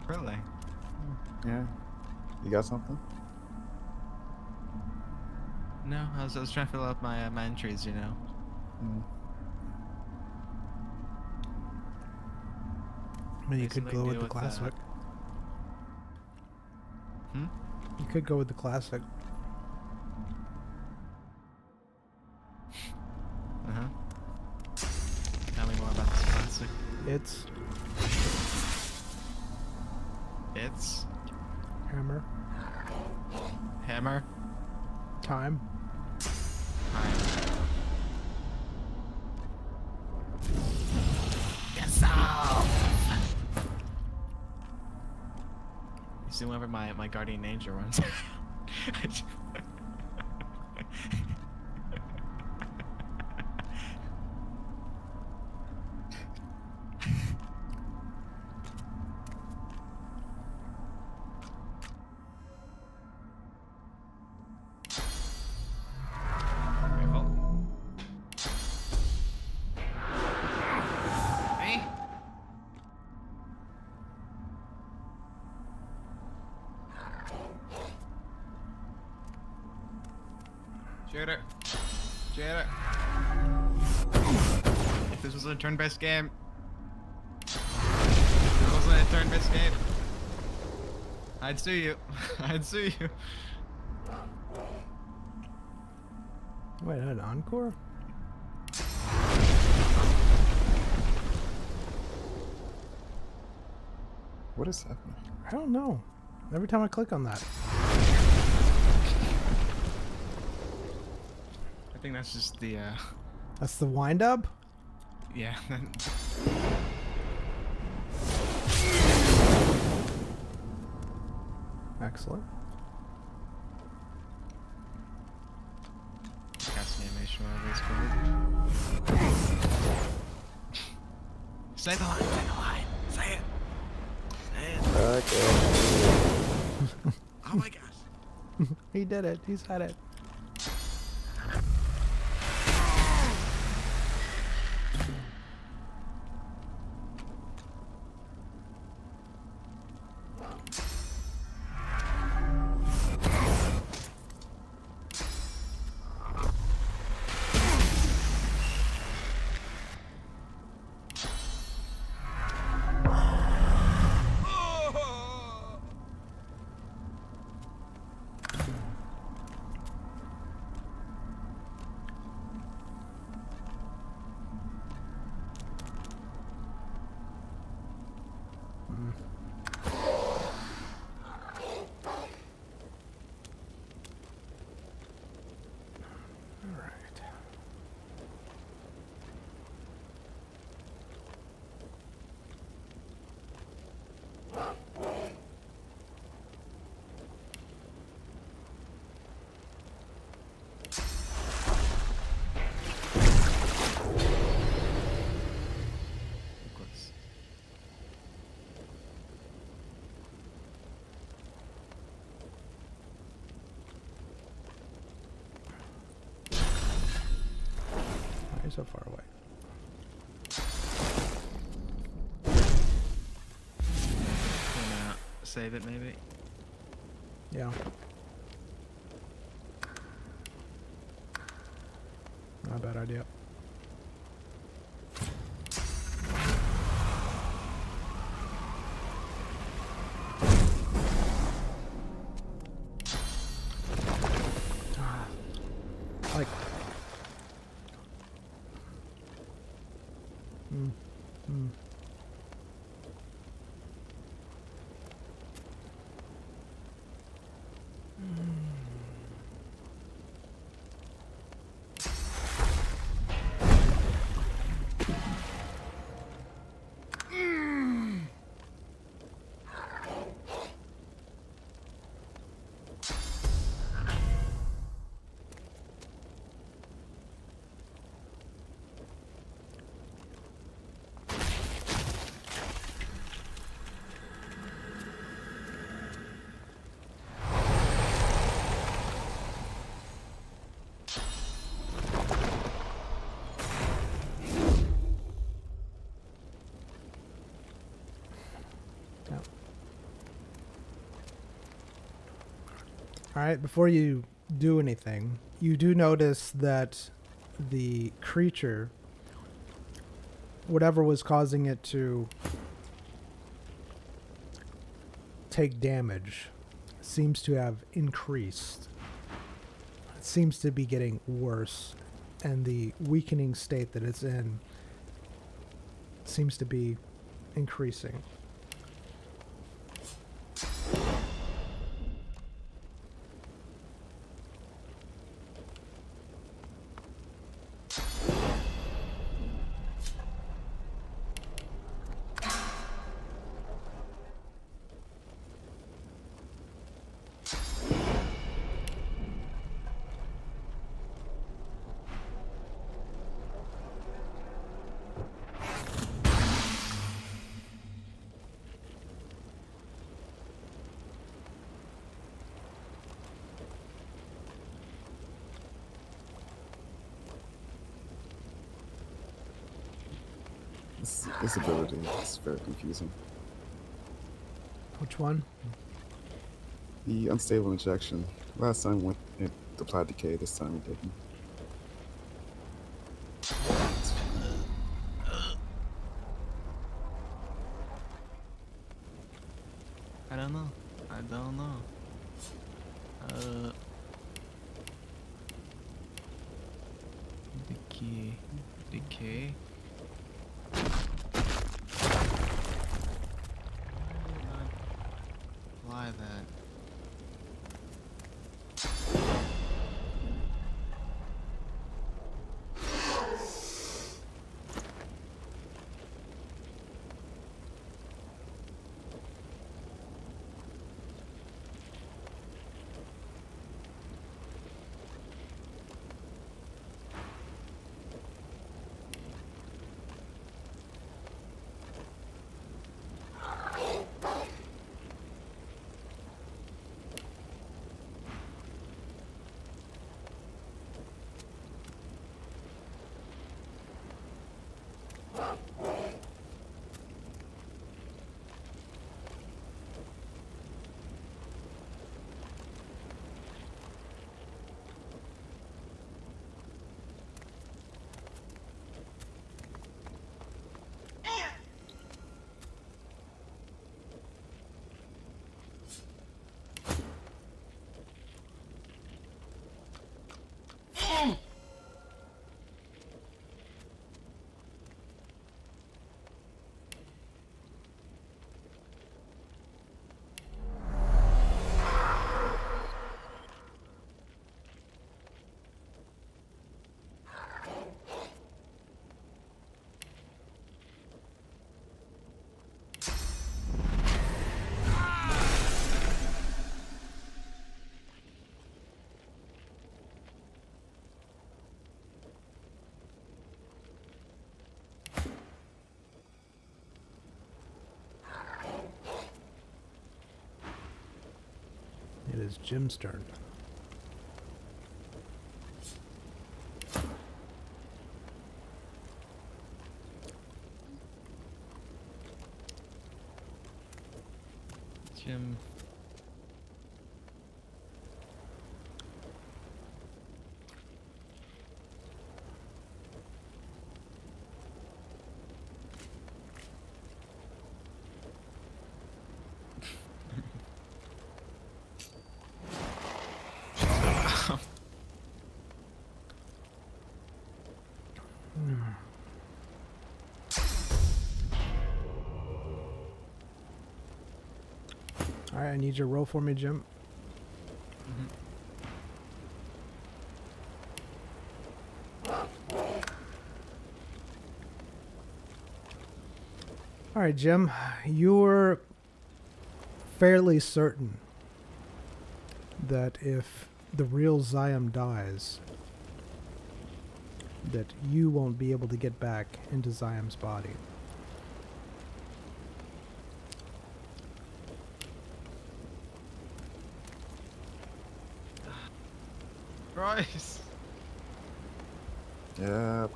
Really? Yeah. You got something? No, I was trying to fill out my my entries, you know. Mm. I mean, you Maybe could something go to with do the with, classic. Hmm? You could go with the classic. Uh-huh. Tell me more about this classic. It's It's hammer, hammer. time. see, whenever my guardian angel runs. Careful. Hey. Shoot her. Shoot her. If this was a turn-based game. If this wasn't a turn-based game. I'd sue you. I'd sue you. Wait, an encore? What is happening? I don't know. Every time I click on that. I think that's just the, That's the wind up? yeah. Excellent. Casting animation, whatever it's called. Say the line, say the line. Say it. Say it. Okay. Oh my gosh. He did it. He said it. Of course. Why are you so far away? Wanna save it maybe? Yeah. Not a bad idea. Like. Hmm. Hmm. All right, before you do anything, you do notice that the creature, whatever was causing it to take damage, seems to have increased. It seems to be getting worse, and the weakening state that it's in seems to be increasing. This ability is very confusing. Which one? The unstable injection. Last time it applied decay, this time it didn't. I don't know. I don't know. Decay. Decay. Why that? It is Jim's turn. Jim. All right, I need you to roll for me, Jim. All right, Jim, you're fairly certain that if the real Zion dies, that you won't be able to get back into Ziam's body. Bryce! Yeah,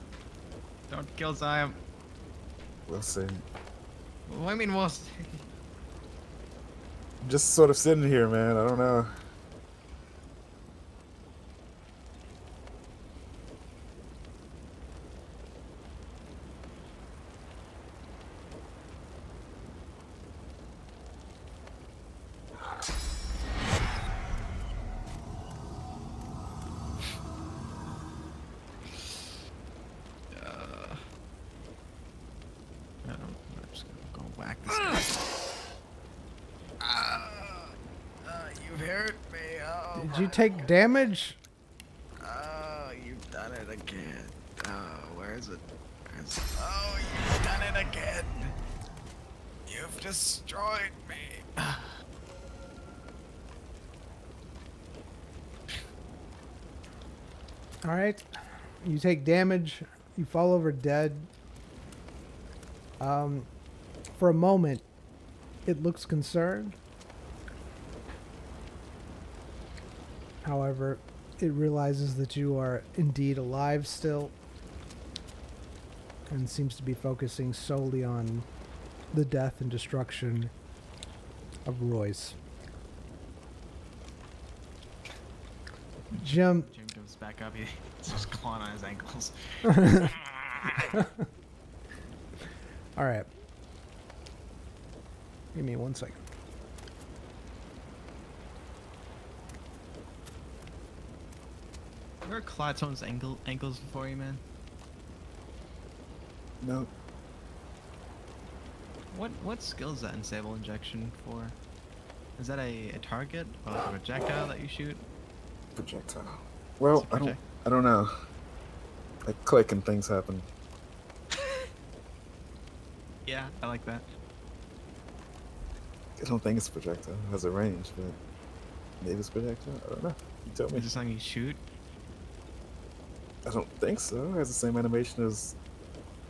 Don't kill Zion. we'll see. What do you mean we'll see? I'm just sort of sitting here, man. I don't know. I'm just gonna go whack this guy. You've hurt me. Oh, Did you take damage? oh, you've done it again. Oh, where is it? Oh, you've done it again. You've destroyed me. All right, you take damage. You fall over dead. For a moment, it looks concerned. However, it realizes that you are indeed alive still. and seems to be focusing solely on the death and destruction of Royce. Jim, Jim comes back up. He's just clawing on his ankles. all right. Give me 1 second. You ever clawed someone's ankles before you, man? No. What skill is that Insable Injection for? Is that a target or like a projectile that you shoot? Projectile. Well, It's a project- I don't know. I click and things happen. Yeah, I like that. I don't think it's projectile. It has a range, but maybe it's projectile. I don't know. You tell me. Is this something you shoot? I don't think so. It has the same animation as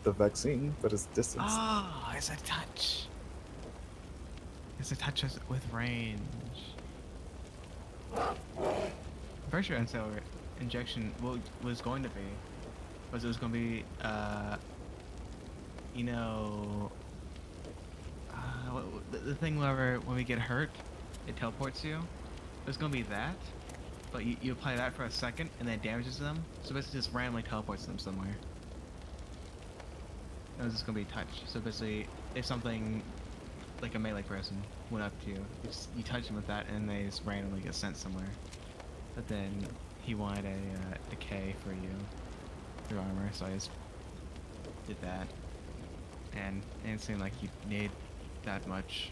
the vaccine, but it's distance. Oh, it's a touch. It's a touch with range. I'm pretty sure Insable Injection was going to be, was it was going to be, you know, the thing where when we get hurt, it teleports you. There's going to be that, but you apply that for a second and then it damages them. So basically just randomly teleports them somewhere. It was just going to be touch. So basically, if something like a melee person went up to you, you touch them with that and they just randomly get sent somewhere. But then he wanted a decay for you, your armor, so I just did that. And it didn't seem like you need that much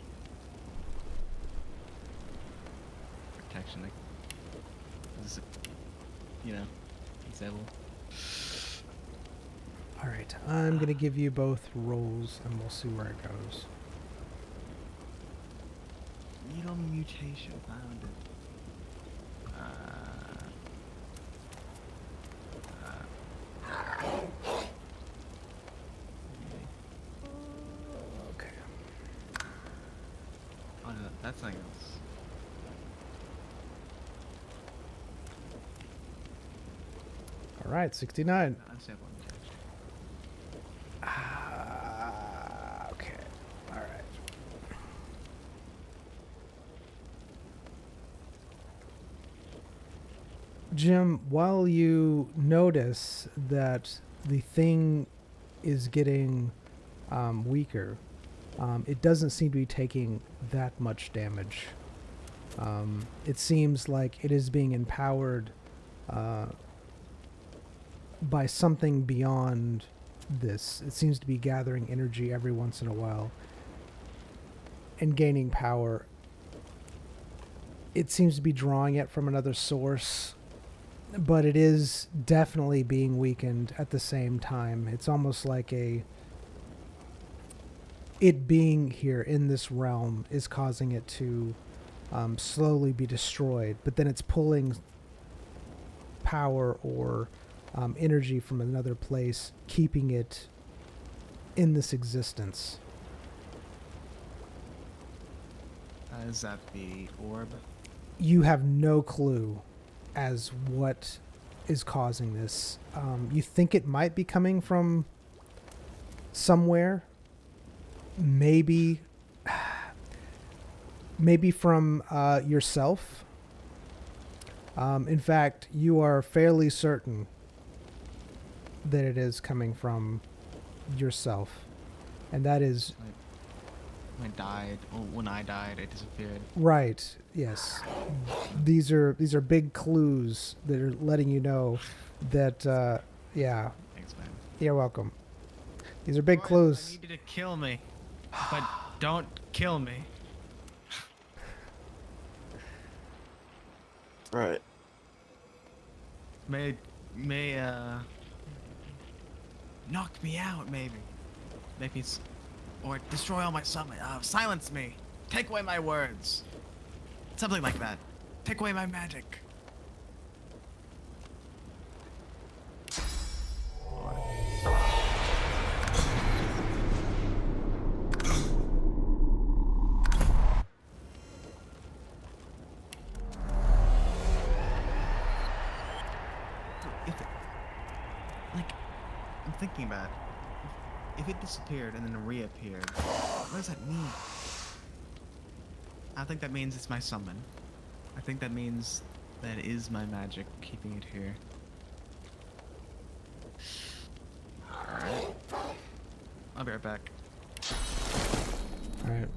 protection. Like, this is, you know, disable. All right, I'm gonna give you both rolls, and we'll see where it goes. Needle mutation found it. Okay. Oh no, that's something else. All right, 69. Unstable mutation. Okay. All right. Jim, while you notice that the thing is getting weaker, it doesn't seem to be taking that much damage. It seems like it is being empowered by something beyond this. It seems to be gathering energy every once in a while and gaining power. It seems to be drawing it from another source, but it is definitely being weakened at the same time. It's almost like it being here in this realm is causing it to slowly be destroyed, but then it's pulling power or energy from another place, keeping it in this existence. Is that the orb? You have no clue as what is causing this. You think it might be coming from somewhere, maybe from yourself. In fact, you are fairly certain that it is coming from yourself, and that is When I died, it disappeared. right. Yes, these are big clues that are letting you know that yeah, Thanks, man. you're welcome. These are big Roy, clues. I need you to kill me, but don't kill me. Right. May knock me out, maybe. Make me, or destroy all my summon. Silence me. Take away my words. Something like that. Take away my magic. If it, like, I'm thinking about it. if it disappeared and then reappeared, what does that mean? I think that means it's my summon. I think that means that is my magic keeping it here. Alright. I'll be right back. All right.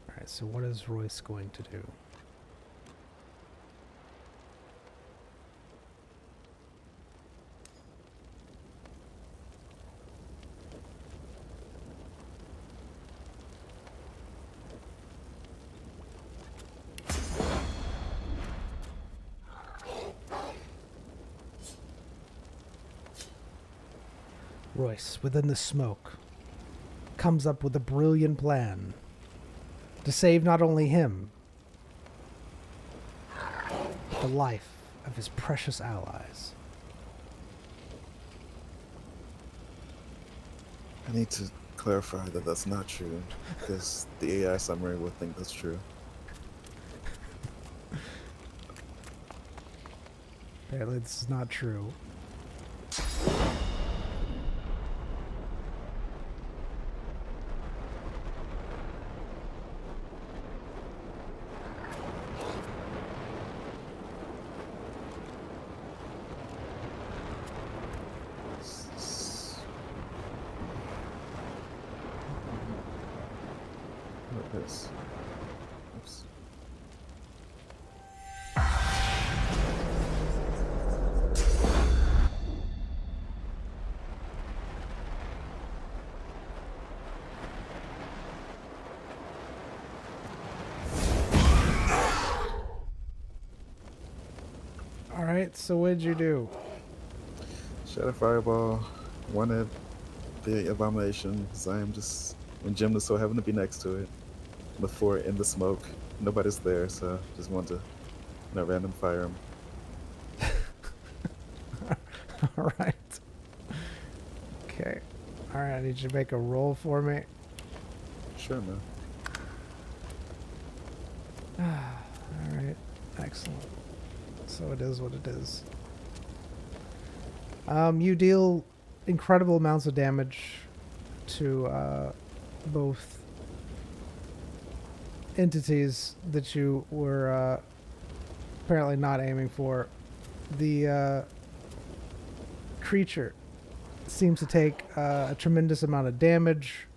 Alright, so what is Royce going to do? Royce, within the smoke, comes up with a brilliant plan to save not only him, but the life of his precious allies. I need to clarify that that's not true, because the AI summary will think that's true. Apparently this is not true. What is? Oops. Alright, so what'd you do? Shadow Fireball wanted the abomination. Zion just, when Jim was so happened to be next to it, before in the smoke, nobody's there, so just wanted to, random fire him. Alright. Okay. Alright, I need you to make a roll for me. Sure, man. Alright, excellent. So it is what it is. You deal incredible amounts of damage to both entities that you were apparently not aiming for. The creature seems to take a tremendous amount of damage.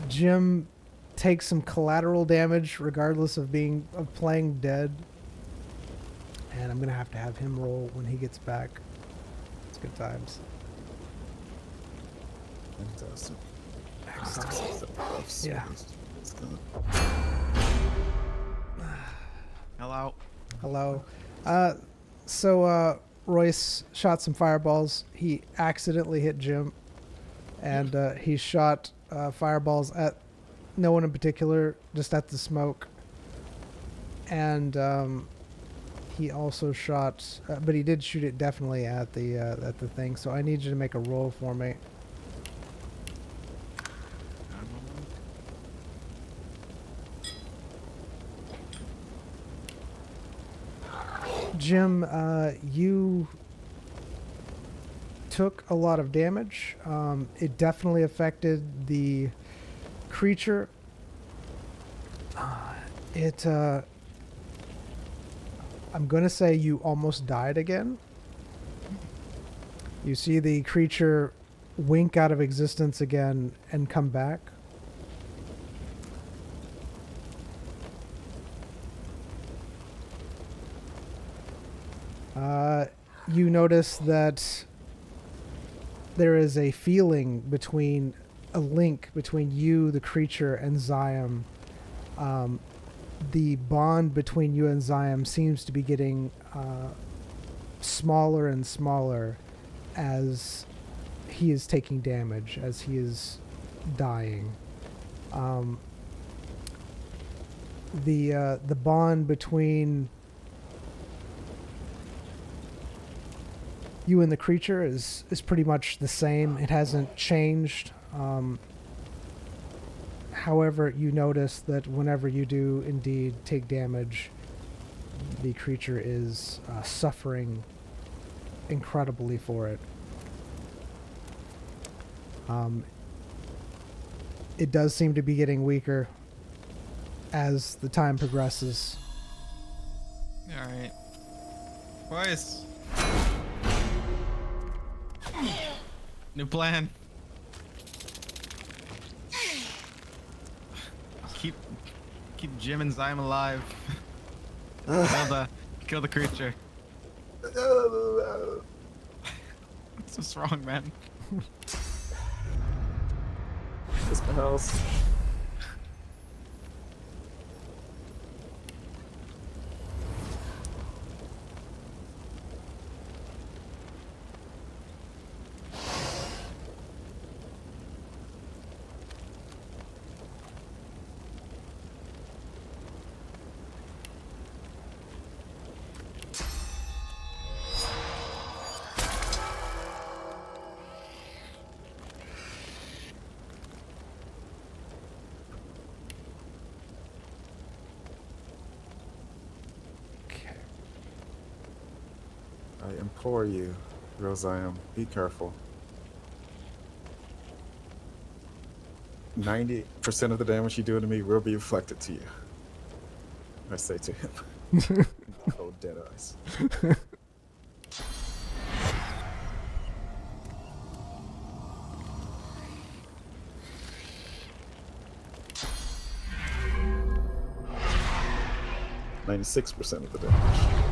Jim takes some collateral damage regardless of playing dead. And I'm gonna have to have him roll when he gets back. It's good times. Fantastic. Yeah. Hello. Hello. So Royce shot some fireballs. He accidentally hit Jim. And he shot fireballs at no one in particular, just at the smoke. And he also shot, but he did shoot it definitely at the thing. So I need you to make a roll for me. Jim, you took a lot of damage. It definitely affected the creature. I'm going to say you almost died again. You see the creature wink out of existence again and come back. You notice that there is a feeling between a link between you, the creature, and Zion. The bond between you and Zion seems to be getting smaller and smaller as he is taking damage, as he is dying. The you and the creature is pretty much the same. It hasn't changed. However, you notice that whenever you do indeed take damage, the creature is suffering incredibly for it. It does seem to be getting weaker as the time progresses. Alright. Boys. New plan. Keep Jim and Zyme alive. Kill the creature. What's wrong, man? It's my house. I implore you, Rosiam, be careful. 90% of the damage you do to me will be reflected to you. I say to him. Cold dead eyes. .96% of the damage.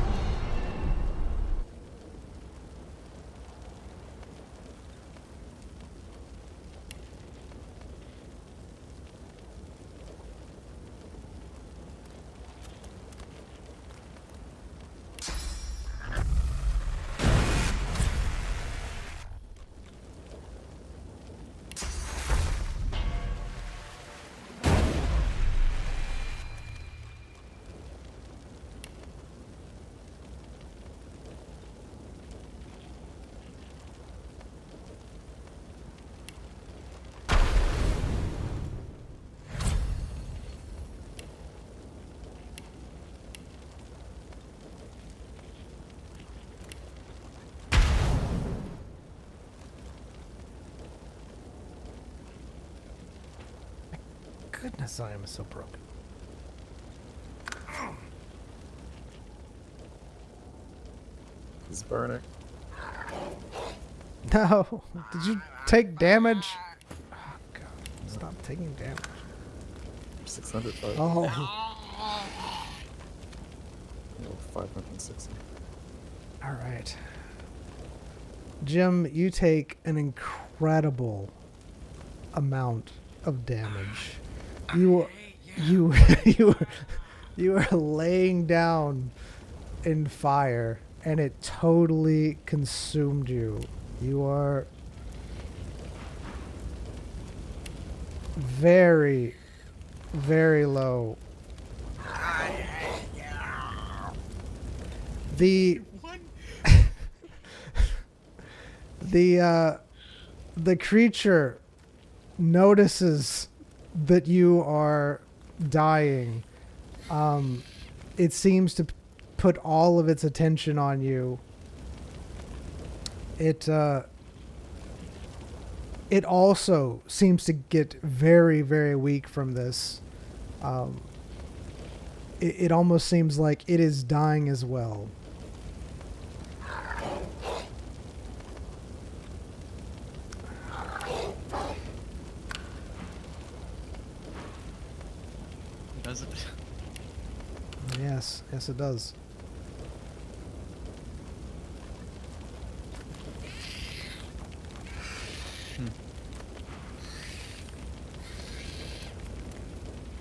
Goodness, I am so broken. He's burning. No, did you take damage? Oh, God, stop taking damage. 605. Oh, 560. all right. Jim, you take an incredible amount of damage. You are laying down in fire, and it totally consumed you. You are very, very low. The the creature notices that you are dying. It seems to put all of its attention on you. It also seems to get very, very weak from this. It almost seems like it is dying as well. Does it? Yes, it does.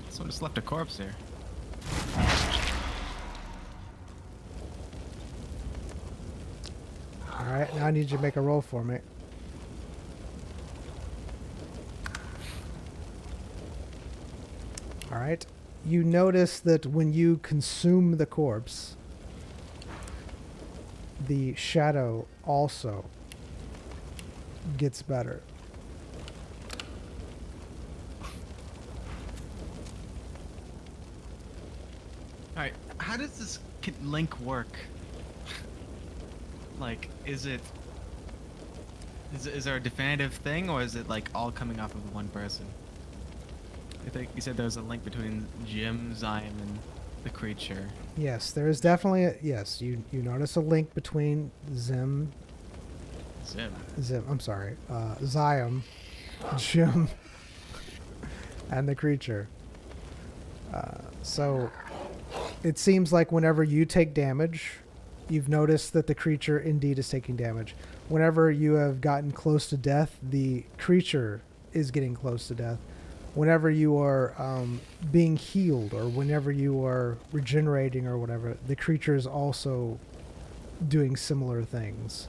Someone just left a corpse here. Alright, now I need you to make a roll for me. Alright. You notice that when you consume the corpse, the shadow also gets better. All right, how does this link work? Like, is there a definitive thing, or is it like all coming off of one person? I think you said there was a link between Jim, Zion, and the creature. Yes, there is definitely yes. You notice a link between Zim. I'm sorry, Zion, Jim, and the creature. So it seems like whenever you take damage, you've noticed that the creature indeed is taking damage. Whenever you have gotten close to death, the creature is getting close to death. Whenever you are being healed, or whenever you are regenerating or whatever, the creature is also doing similar things.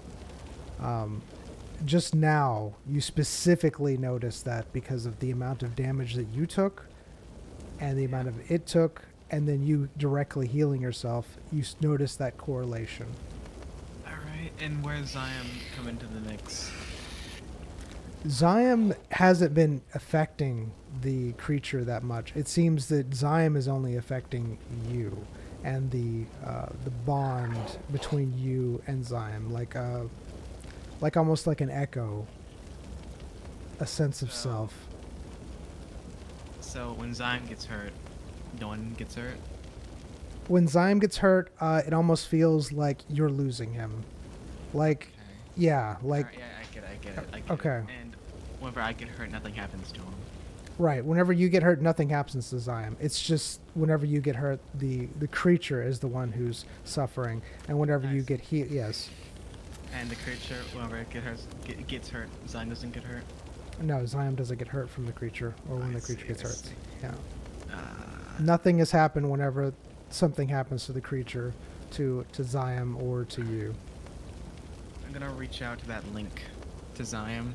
Just now, you specifically noticed that because of the amount of damage that you took and the amount of it took, and then you directly healing yourself, you notice that correlation. All right, and where's Zion come into the mix? Zion hasn't been affecting the creature that much. It seems that Zion is only affecting you and the bond between you and Zion, like almost like an echo, a sense of self. So when Zion gets hurt, no one gets hurt? When Zion gets hurt, it almost feels like you're losing him. Like, Okay. yeah, like, Alright, yeah, I get it. okay. And whenever I get hurt, nothing happens to him. right. Whenever you get hurt, nothing happens to Zion. It's just whenever you get hurt, the creature is the one who's suffering. And whenever you Nice. get healed, yes. And the creature, whenever it gets hurt, Zion doesn't get hurt? No, Zion doesn't get hurt from the creature or when I the creature see, gets I hurt. see. Yeah. Uh, Nothing has happened whenever something happens to the creature, to Zion or to you. I'm gonna reach out to that link to Zion.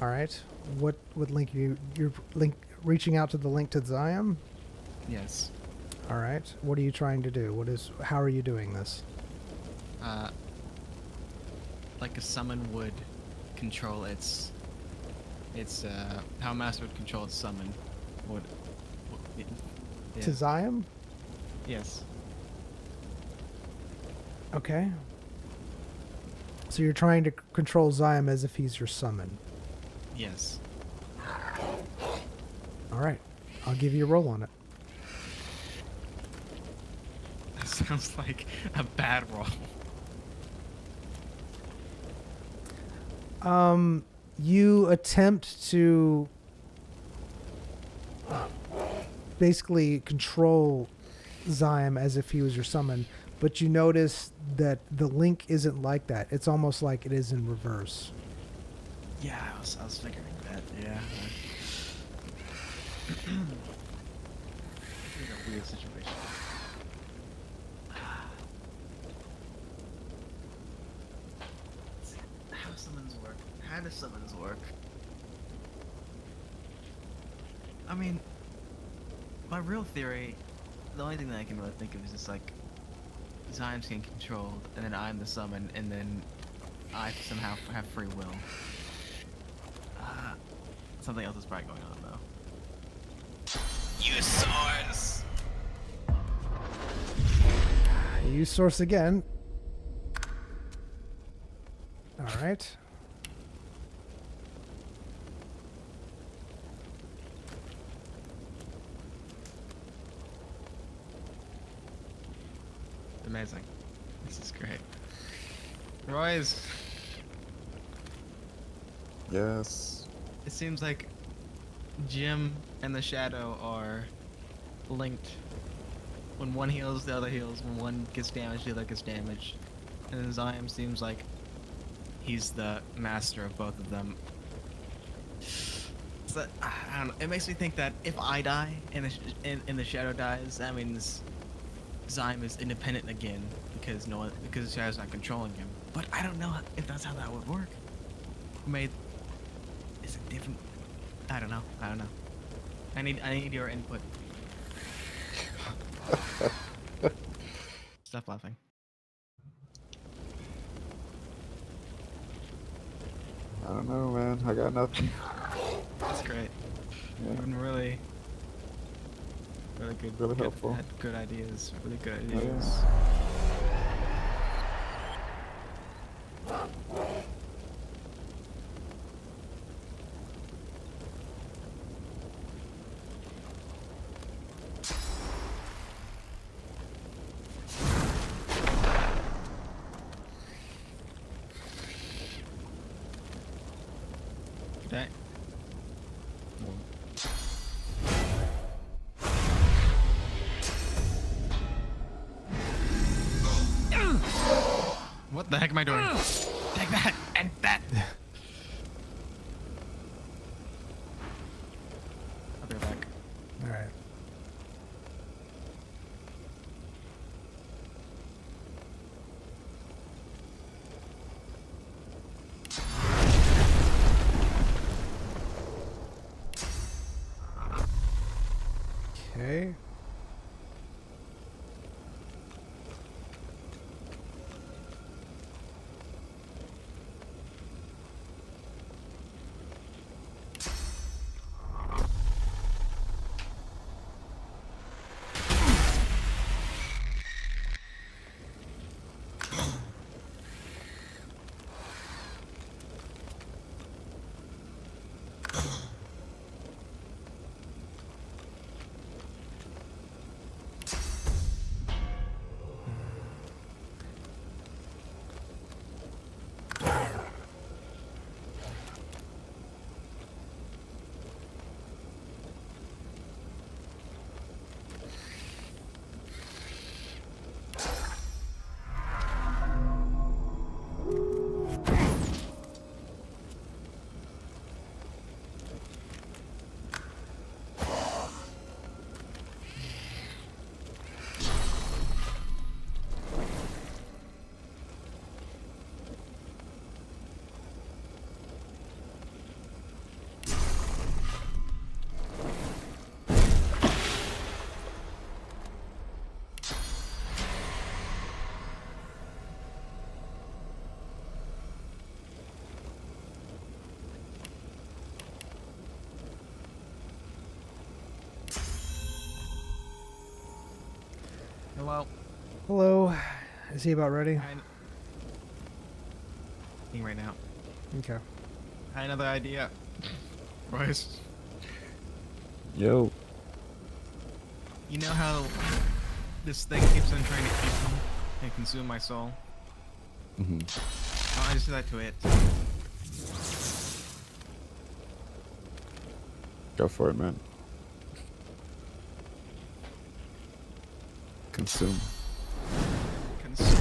All right. What link you're reaching out to the link to Zion? Yes. All right. What are you trying to do? How are you doing this? Like a summon would control its how a master would control its summon. Yeah. To Zion? Yes. Okay. So you're trying to control Zion as if he's your summon. Yes. All right. I'll give you a roll on it. That sounds like a bad roll. You attempt to basically control Zyme as if he was your summon, but you notice that the link isn't like that. It's almost like it is in reverse. Yeah, I was figuring that. Yeah. It's a weird situation. How summons work? How do summons work? I mean, my real theory, the only thing that I can really think of is just like Zion's getting controlled, and then I'm the summon, and then I somehow have free will. Something else is probably going on though. Use source! Use source again. All right. Amazing. This is great. Royce, Yes. it seems like Jim and the Shadow are linked. When one heals, the other heals. When one gets damaged, the other gets damaged. And Zion seems like he's the master of both of them. So, I don't know. It makes me think that if I die and the Shadow dies, that means Zion is independent again because the Shadow's not controlling him. But I don't know if that's how that would work. Is it different? I don't know. I need your input. Stop laughing. I don't know, man. I got nothing. That's great. Yeah. You've been really good. Really helpful. Had good ideas. Really good Oh, yeah. ideas. Okay. What the heck am I doing? Take that and that. I'll be right back. All right. Okay. Hello. Hello. Is he about ready? Right now. Okay. I had another idea. Boys. Yo. You know how this thing keeps on trying to eat me and consume my soul? Mm-hmm. I just do that to it. Go for it, man. Consume. Consume.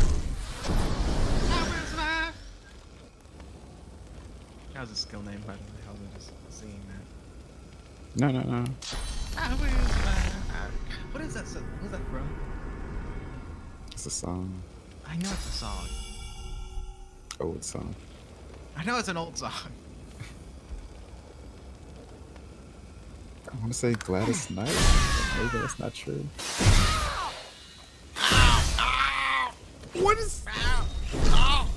That was a skill name, by the way. I wasn't just singing that. No, no, no. What is that? What's that from? It's a song. I know it's a song. Old song. I know it's an old song. I want to say Gladys Knight, but maybe that's not true. What is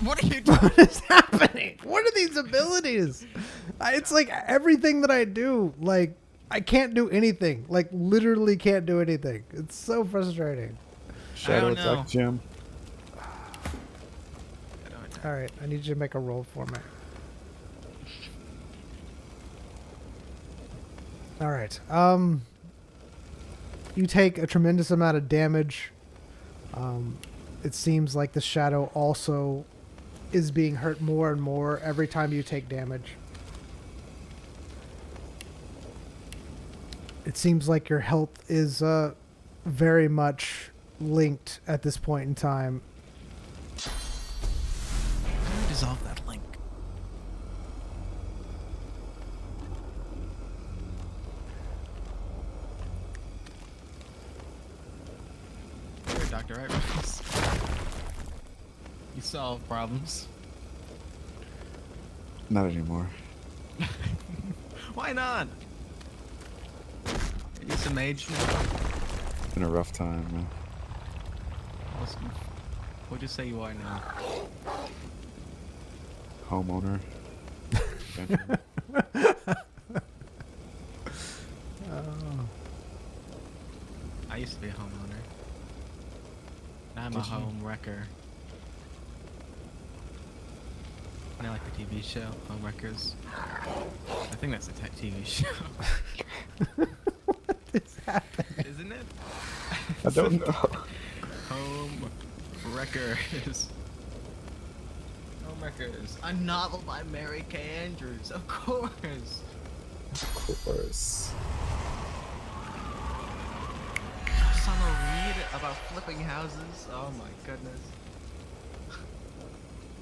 What are you doing? what is happening? What are these abilities? It's like everything that I do, like I can't do anything. Like literally can't do anything. It's so frustrating. Shadow don't know. attack, Jim. All right, I need you to make a roll for me. All right. You take a tremendous amount of damage. It seems like the shadow also is being hurt more and more every time you take damage. It seems like your health is very much linked at this point in time. Dissolve that link. You're a doctor, right, Rose? You solve problems. Not anymore. Why not? Are you some mage now? Been a rough time, man. What'd you say you are now? Homeowner. Oh. I used to be a homeowner. Now I'm a Did you? home wrecker. I like the TV show, Home Wreckers. I think that's a TV show. What is happening? Isn't it? I don't know. Home Wreckers. Home Wreckers. A novel by Mary Kay Andrews, of course. Of course. Summer read about flipping houses. Oh my goodness.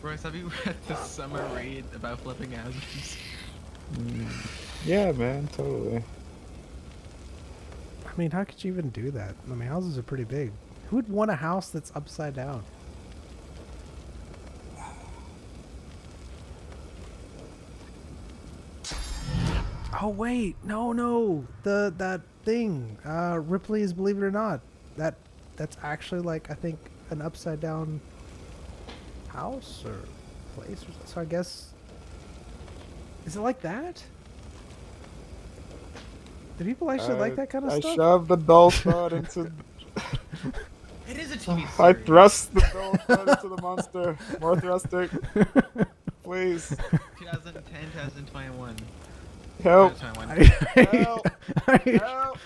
Royce, have you read the summer read about flipping houses? Yeah, man, totally. I mean, how could you even do that? I mean, houses are pretty big. Who would want a house that's upside down? Oh wait, no, that thing, Ripley's Believe It or Not. That's actually like I think an upside down house or place. So I guess is it like that? Do people actually like that kind of I stuff? shoved the dull thud into. It is a TV series. I thrust the dull thud into the monster. More thrusting. Please. 2010, 2021. Help. 2021. Help. Help.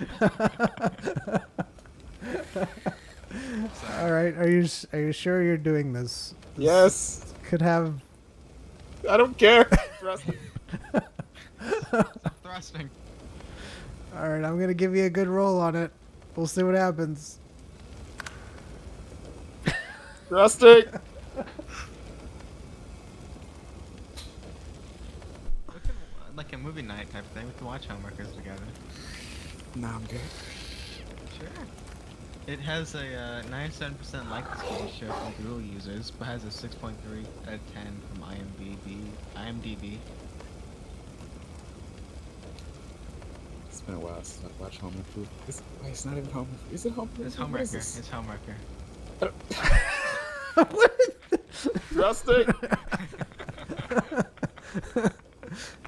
Sorry. All right, are you sure you're doing this? Yes. Could have. I don't care. Thrusting. Stop thrusting. All right, I'm gonna give you a good roll on it. We'll see what happens. Thrusting. Look at, like a movie night type thing. We can watch Home Wreckers together. Nah, I'm good. Sure. It has a 97% like this TV show from Google users, but has a 6.3 out of 10 from IMDb. It's been a while since I watched Home Improvement. Wait, it's not even Home Improvement. Is it Home Improvement? It's Home What is Wrecker. this? It's Home Wrecker. Thrusting.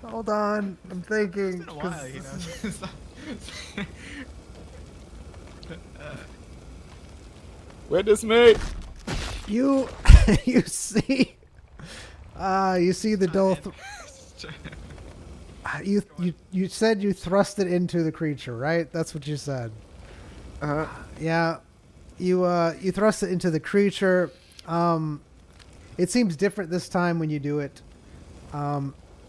Hold on, I'm thinking. It's been a while, 'cause you know. this It's not- Witness me. you you see the dull. You said you thrust it into the creature, right? That's what you said. Yeah, you thrust it into the creature. It seems different this time when you do it.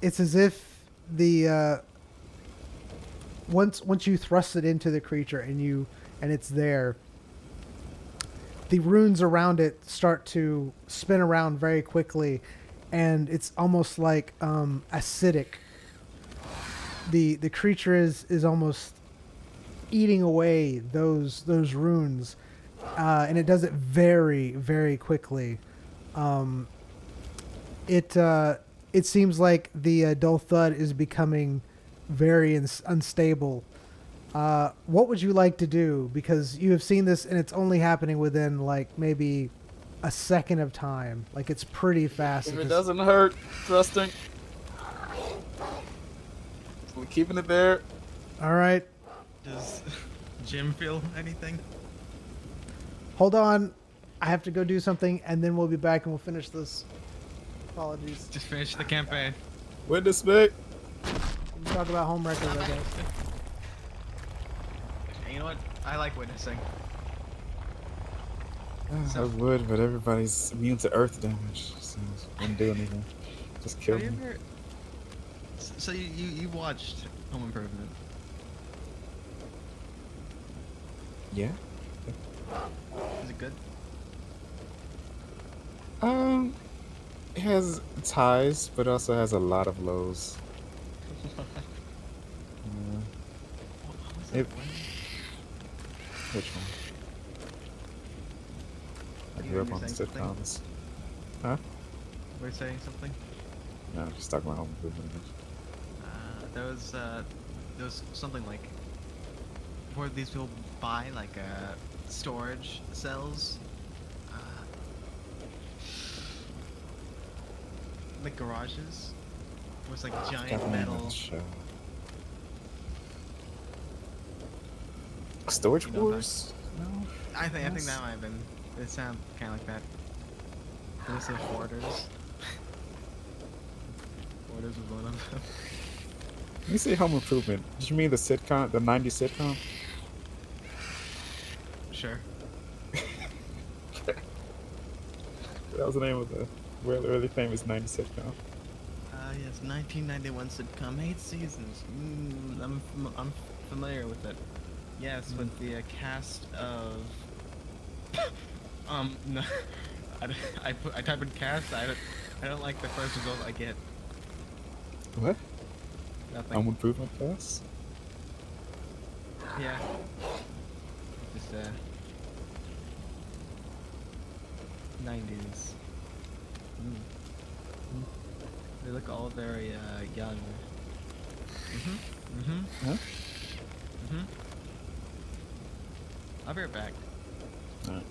It's as if the once you thrust it into the creature and it's there, the runes around it start to spin around very quickly, and it's almost like acidic. The creature is almost eating away those runes, and it does it very, very quickly. It seems like the dull thud is becoming very unstable. What would you like to do? Because you have seen this and it's only happening within like maybe a second of time. Like it's pretty fast. If it doesn't hurt, thrusting. We're keeping it there. All right. Does Jim feel anything? Hold on. I have to go do something and then we'll be back and we'll finish this. Apologies. Just finish the campaign. Witness me. We'll talk about home records, I guess. You know what? I like witnessing. I would, but everybody's immune to earth damage, so I wouldn't do anything. Just kill Have you me. ever... So you watched Home Improvement? Yeah. Is it good? It has its highs, but also has a lot of lows. What was It- that one? Which one? I You grew up were on the saying something? sitcoms. Huh? We're saying something? No, just talking about Home Improvement. There was something like where these people buy like storage cells the garages was like giant Definitely metal. another show. Storage You know, Wars? No. I think Yes. that might have been. It sounded kind of like that. Did it say Hoarders? Hoarders was one of them. When you say Home Improvement, did you mean the sitcom, the '90s sitcom? Sure. That was the name of the really famous '90s sitcom. Yes, 1991 sitcom, 8 seasons. I'm familiar with it. Yes, with the cast of. No, I type in cast. I don't like the first result I get. What? Nothing. Home Improvement cast? Yeah. Just 90s. They look all very young. Huh? I'll be right back. Alright.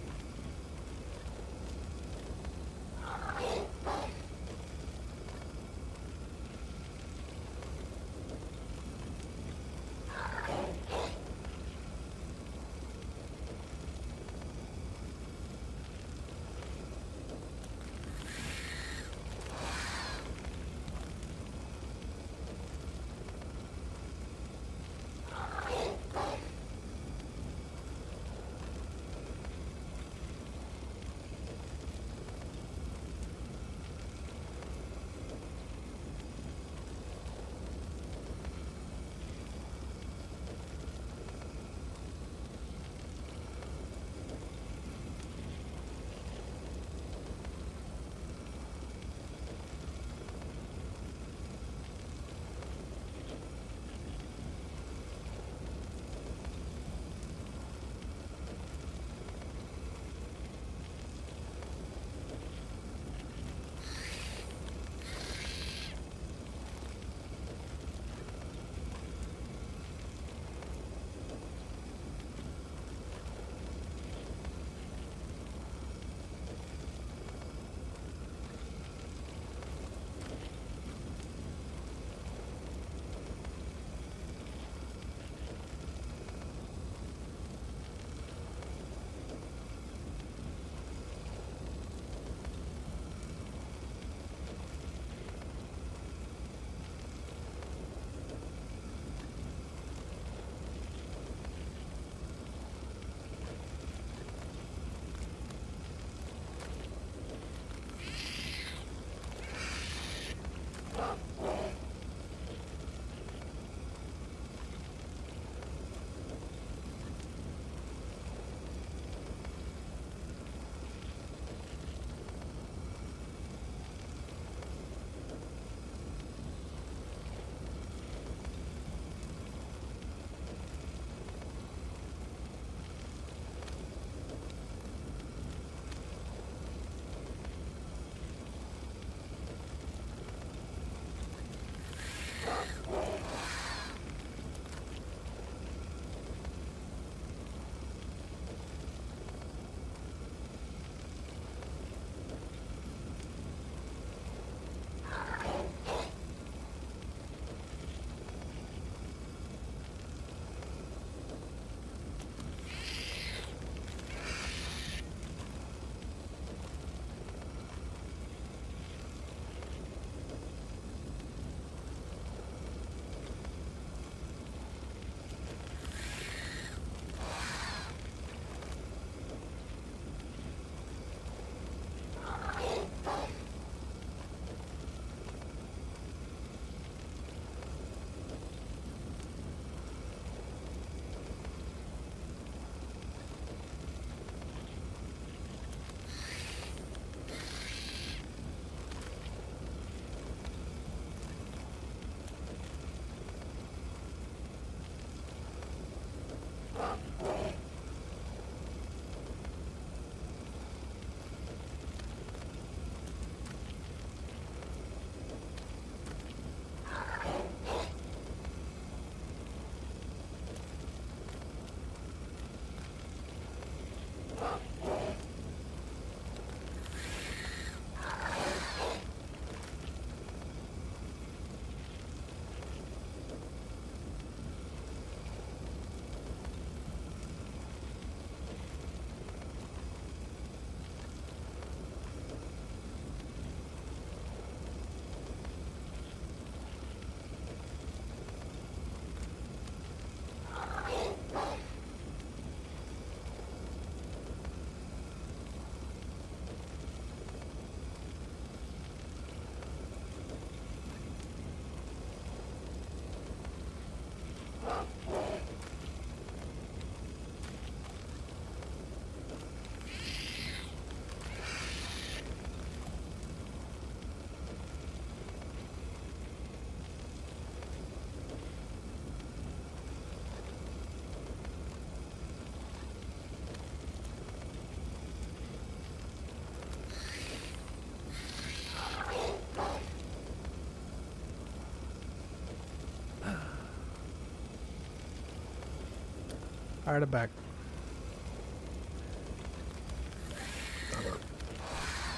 Alright, I'm back.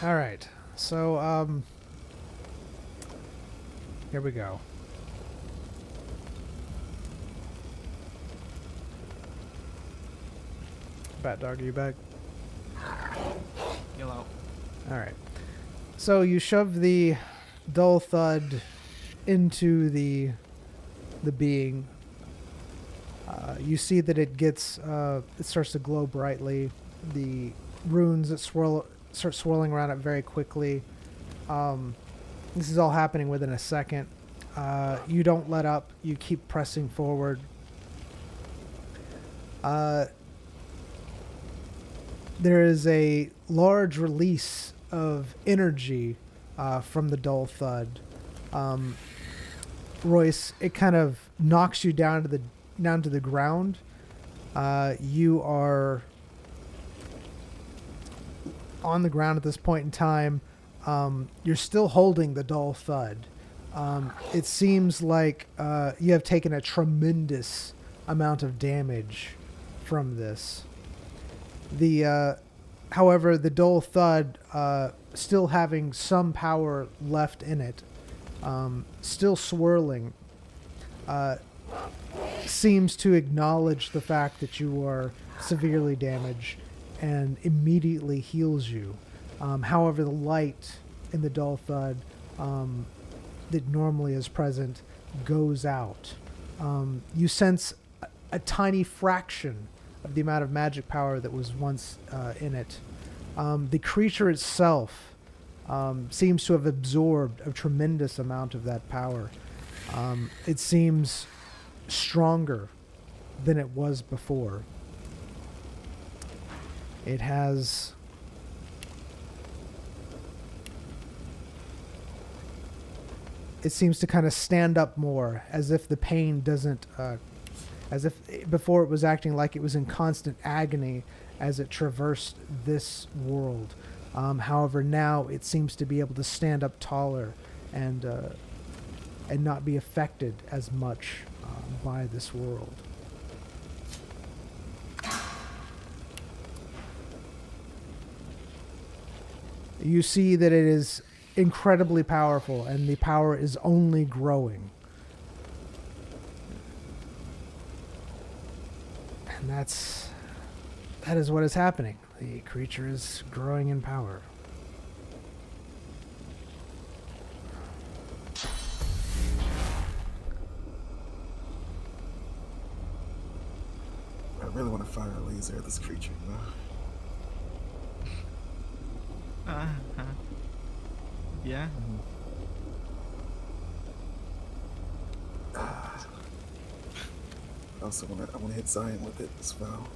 Alright, so, here we go. Bat Dog, are you back? Yellow. Alright. So you shove the dull thud into the being. You see that it gets, it starts to glow brightly. The runes that start swirling around it very quickly. This is all happening within a second. You don't let up. You keep pressing forward. There is a large release of energy from the dull thud. Royce, it kind of knocks you down to the ground. You are on the ground at this point in time. You're still holding the dull thud. It seems like you have taken a tremendous amount of damage from this. However, the dull thud, still having some power left in it, still swirling, seems to acknowledge the fact that you are severely damaged and immediately heals you. However, the light in the dull thud that normally is present goes out. You sense a tiny fraction of the amount of magic power that was once in it. The creature itself seems to have absorbed a tremendous amount of that power. It seems stronger than it was before. It has it seems to kind of stand up more, as if the pain doesn't as if before it was acting like it was in constant agony as it traversed this world. However, now it seems to be able to stand up taller and not be affected as much by this world. You see that it is incredibly powerful, and the power is only growing. And that is what is happening. The creature is growing in power. I really want to fire a laser at this creature, you know? Yeah. I also want to hit Zion with it as well.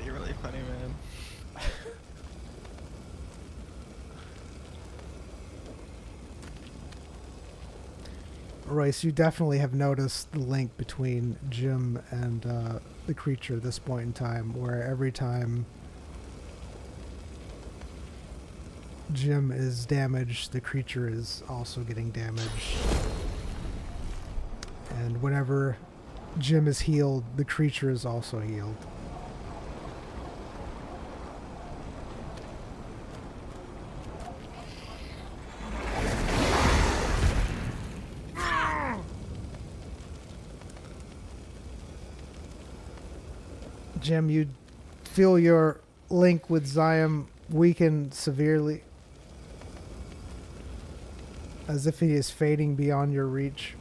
You're really funny, man. Royce, you definitely have noticed the link between Jim and the creature at this point in time, where every time Jim is damaged, the creature is also getting damaged. And whenever Jim is healed, the creature is also healed. Jim, you feel your link with Zion weaken severely, as if he is fading beyond your reach.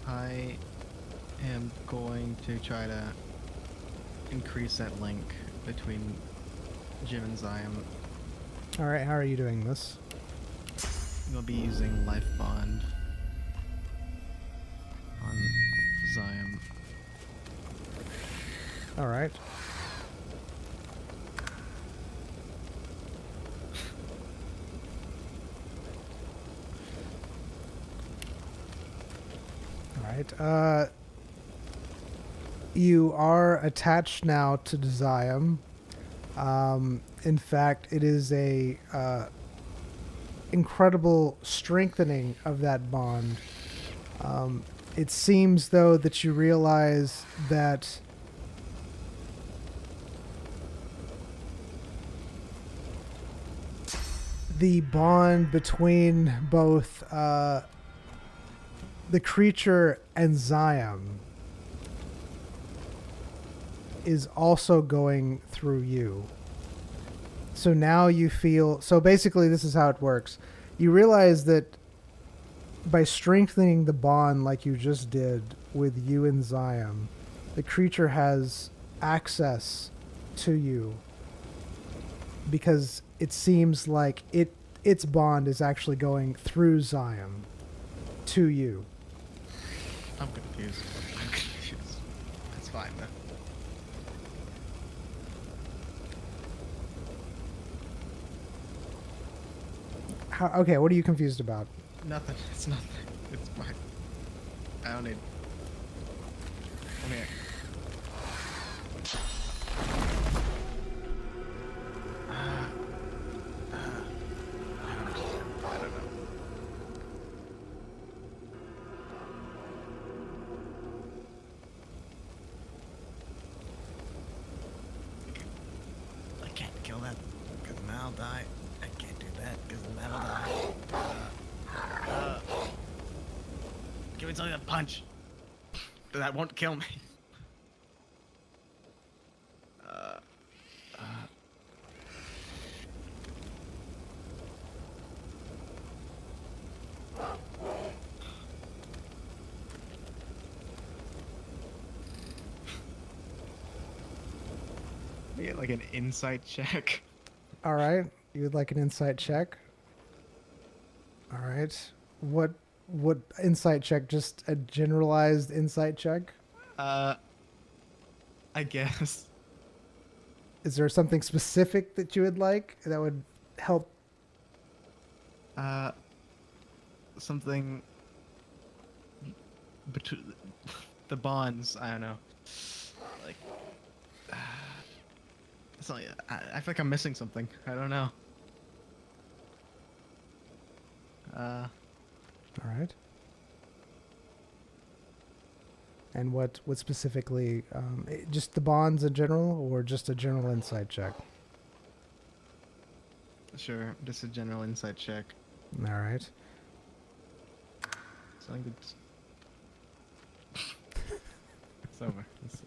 I am going to try to increase that link between Jim and Zion. Alright, how are you doing this? We'll be using Life Bond. All right. All right. You are attached now to Desium. In fact, it is a incredible strengthening of that bond. It seems, though, that you realize that the bond between both the creature and Zion is also going through you. So now you feel... So basically, this is how it works. You realize that by strengthening the bond like you just did with you and Zion, the creature has access to you because it seems like its bond is actually going through Zion to you. I'm confused. I'm confused. That's fine though. Okay, what are you confused about? Nothing. It's nothing. It's fine. I don't need. Come here. I don't know. I can't kill that because then I'll die. I can't do that because then I'll die. Give me something to punch. That won't kill me. I get like an insight check. All right, you would like an insight check. All right, what insight check? Just a generalized insight check? I guess. Is there something specific that you would like that would help? Something between the bonds. I don't know. Like, it's not, I feel like I'm missing something. I don't know. All right. And what specifically? Just the bonds in general, or just a general insight check? Sure, just a general insight check. All right. Something that's... It's over. It's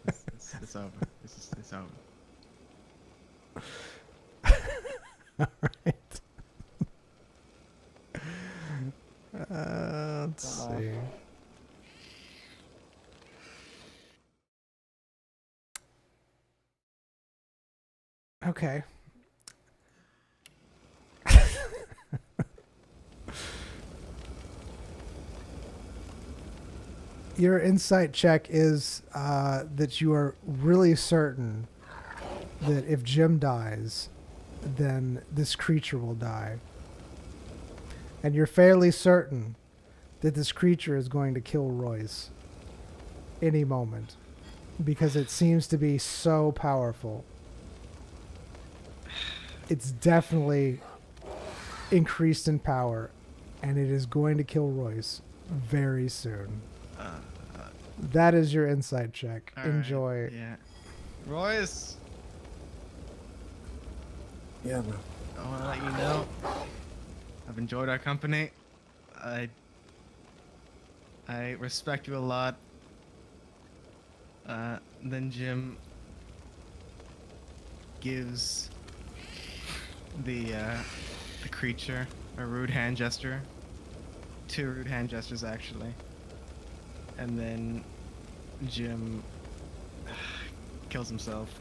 over. It's over. All right. Let's see. Okay. Your insight check is that you are really certain that if Jim dies, then this creature will die. And you're fairly certain that this creature is going to kill Royce any moment because it seems to be so powerful. It's definitely increased in power, and it is going to kill Royce very soon. That is your insight check. Enjoy. Right, yeah. Royce, Yeah, bro. I want to let you know I've enjoyed our company. I respect you a lot. Then Jim gives the creature a rude hand gesture. 2 rude hand gestures actually. And then Jim kills himself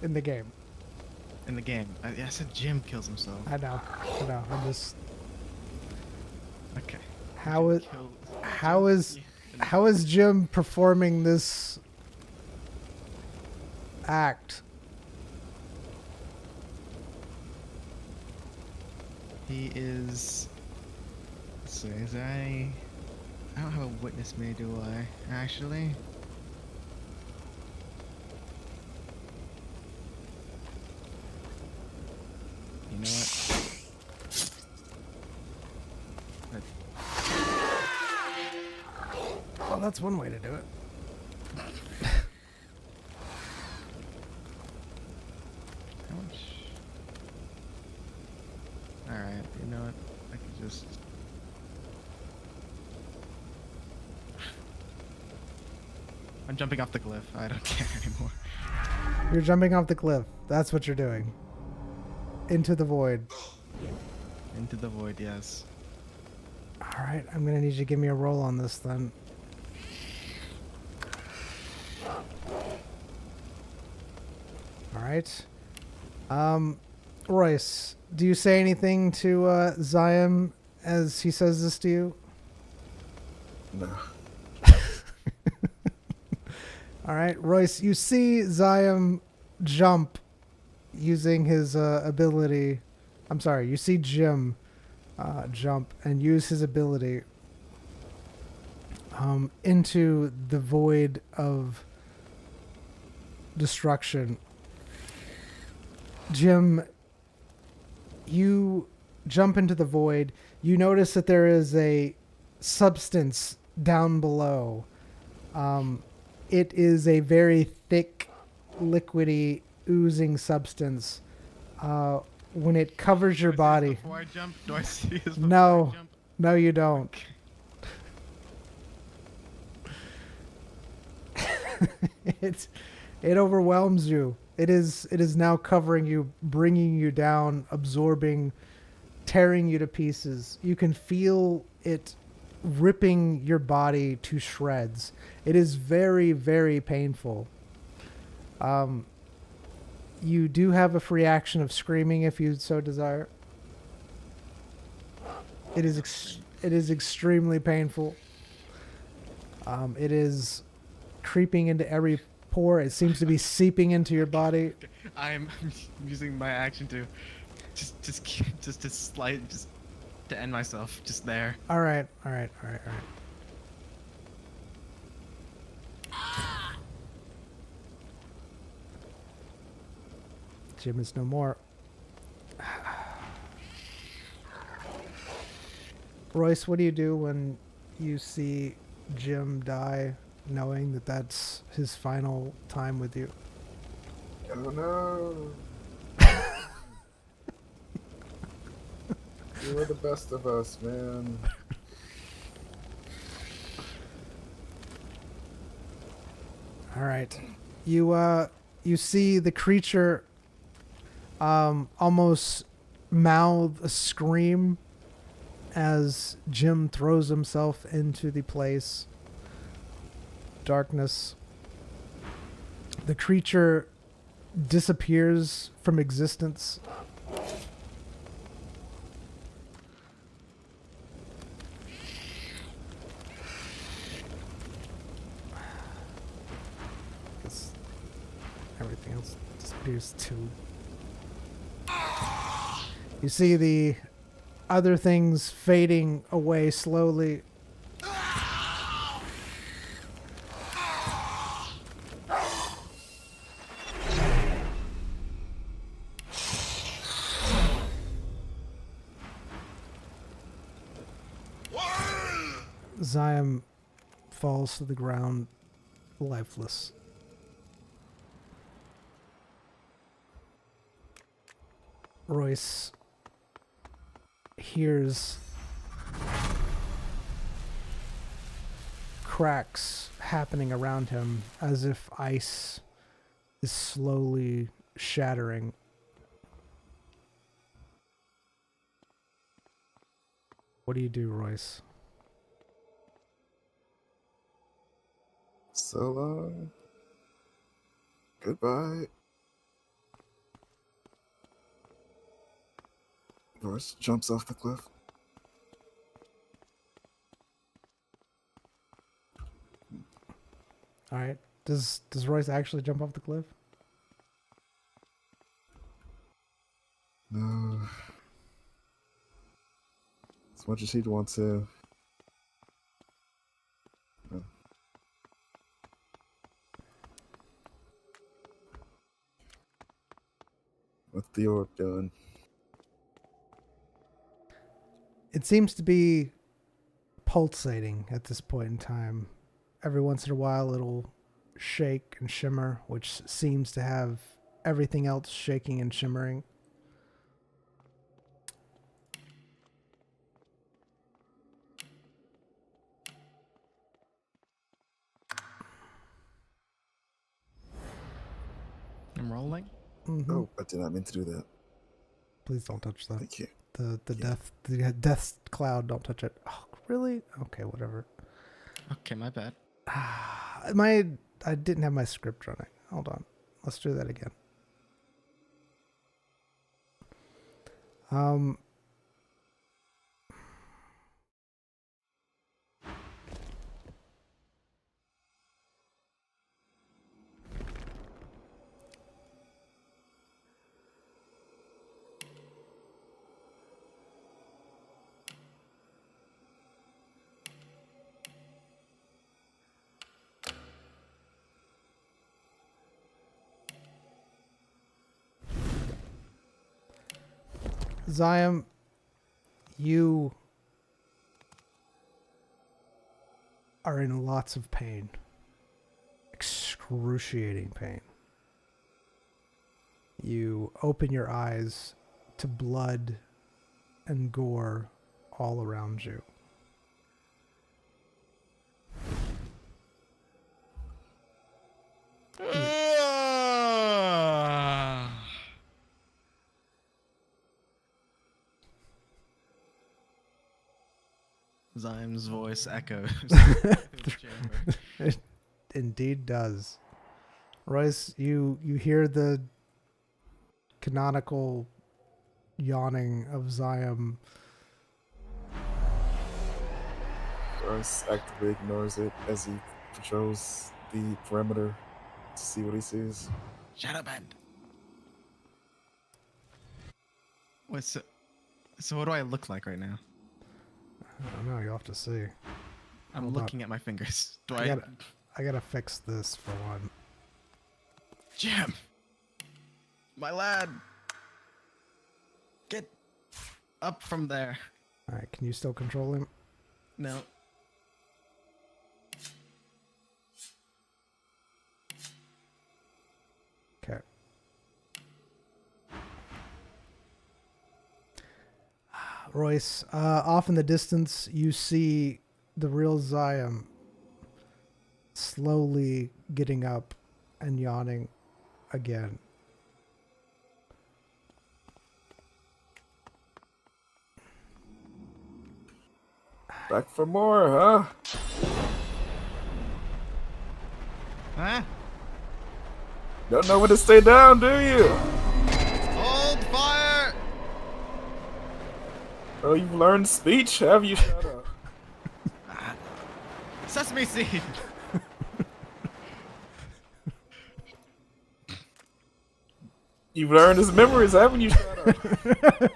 In the game. in the game. I said Jim kills himself. I know. I'm just... Okay. How Jim is... killed- How Jim- is... yeah. How is Jim performing this act? He is. Let's see. Is I don't have a witness me, do I? Actually. You know what? Well, that's one way to do it. How much? Alright, you know what? I could just. I'm jumping off the cliff. I don't care anymore. You're jumping off the cliff. That's what you're doing. Into the void. Into the void, yes. All right, I'm gonna need you to give me a roll on this then. All right. Royce, do you say anything to Zion as he says this to you? No. All right, Royce, you see Zion jump using his ability. I'm sorry, you see Jim jump and use his ability into the void of destruction. Jim, you jump into the void. You notice that there is a substance down below. It is a very thick, liquidy, oozing substance. When it covers your body. Before I jump, do I see this before No, I jump? no, you don't. It overwhelms you. It is now covering you, bringing you down, absorbing, tearing you to pieces. You can feel it ripping your body to shreds. It is very, very painful. You do have a free action of screaming if you so desire. It is extremely painful. It is creeping into every pore. It seems to be seeping into your body. I'm using my action to just to slide, just to end myself, just there. All right. Jim is no more. Royce, what do you do when you see Jim die, knowing that that's his final time with you? Oh no. You were the best of us, man. All right. You see the creature almost mouth a scream as Jim throws himself into the place. Darkness. The creature disappears from existence. Guess everything else disappears too. You see the other things fading away slowly. Zion falls to the ground, lifeless. Royce hears cracks happening around him as if ice is slowly shattering. What do you do, Royce? So long. Goodbye. Royce jumps off the cliff. All right. Does Royce actually jump off the cliff? No. As much as he'd want to. No. What's the orb doing? It seems to be pulsating at this point in time. Every once in a while it'll shake and shimmer, which seems to have everything else shaking and shimmering. I'm rolling. Mm-hmm. Oh, I did not mean to do that. Please don't touch that. Thank you. The death cloud. Don't touch it. Oh, really? Okay, whatever. Okay, my bad. I didn't have my script running. Hold on. Let's do that again. Zion, you are in lots of pain. Excruciating pain. You open your eyes to blood and gore all around you. Zym's voice echoes through the chamber. It indeed does. Royce, you hear the canonical yawning of Zion. Royce actively ignores it as he patrols the perimeter to see what he sees. Shadowbend. Wait, so what do I look like right now? I don't know, you'll have to see. I'm Hold on. looking at my fingers. Do I I? gotta fix this for one. Jim! My lad! Get up from there. Alright, can you still control him? No. Okay. Royce, off in the distance, you see the real Zion slowly getting up and yawning again. Back for more, huh? Huh? Don't know when to stay down, do you? Hold fire! Oh, you've learned speech, have you? Shut up. Sesame seed! You've learned his memories, haven't you? Shut up.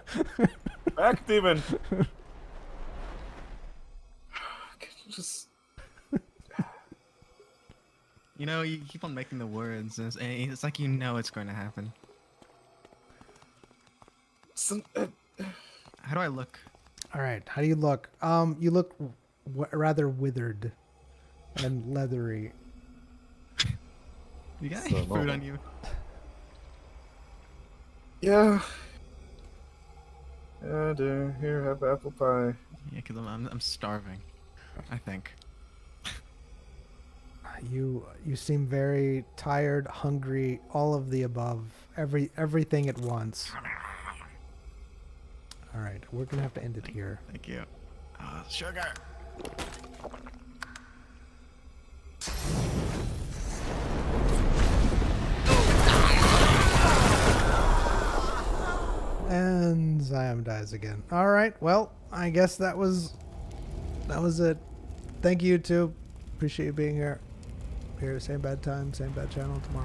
Back, demon. Just You know, you keep on making the words, and it's like you know it's going to happen. some. How do I look? Alright, how do you look? You look rather withered and leathery. You got So any food normal. on you? Yeah. Yeah, I do. Here, have apple pie. Yeah, because I'm starving. I think. You seem very tired, hungry, all of the above, everything at once. All right, we're gonna have to end it here. Thank you. Sugar. And Zion dies again. All right, well, I guess that was it. Thank you, YouTube. Appreciate you being here. Here, same bad time, same bad channel tomorrow.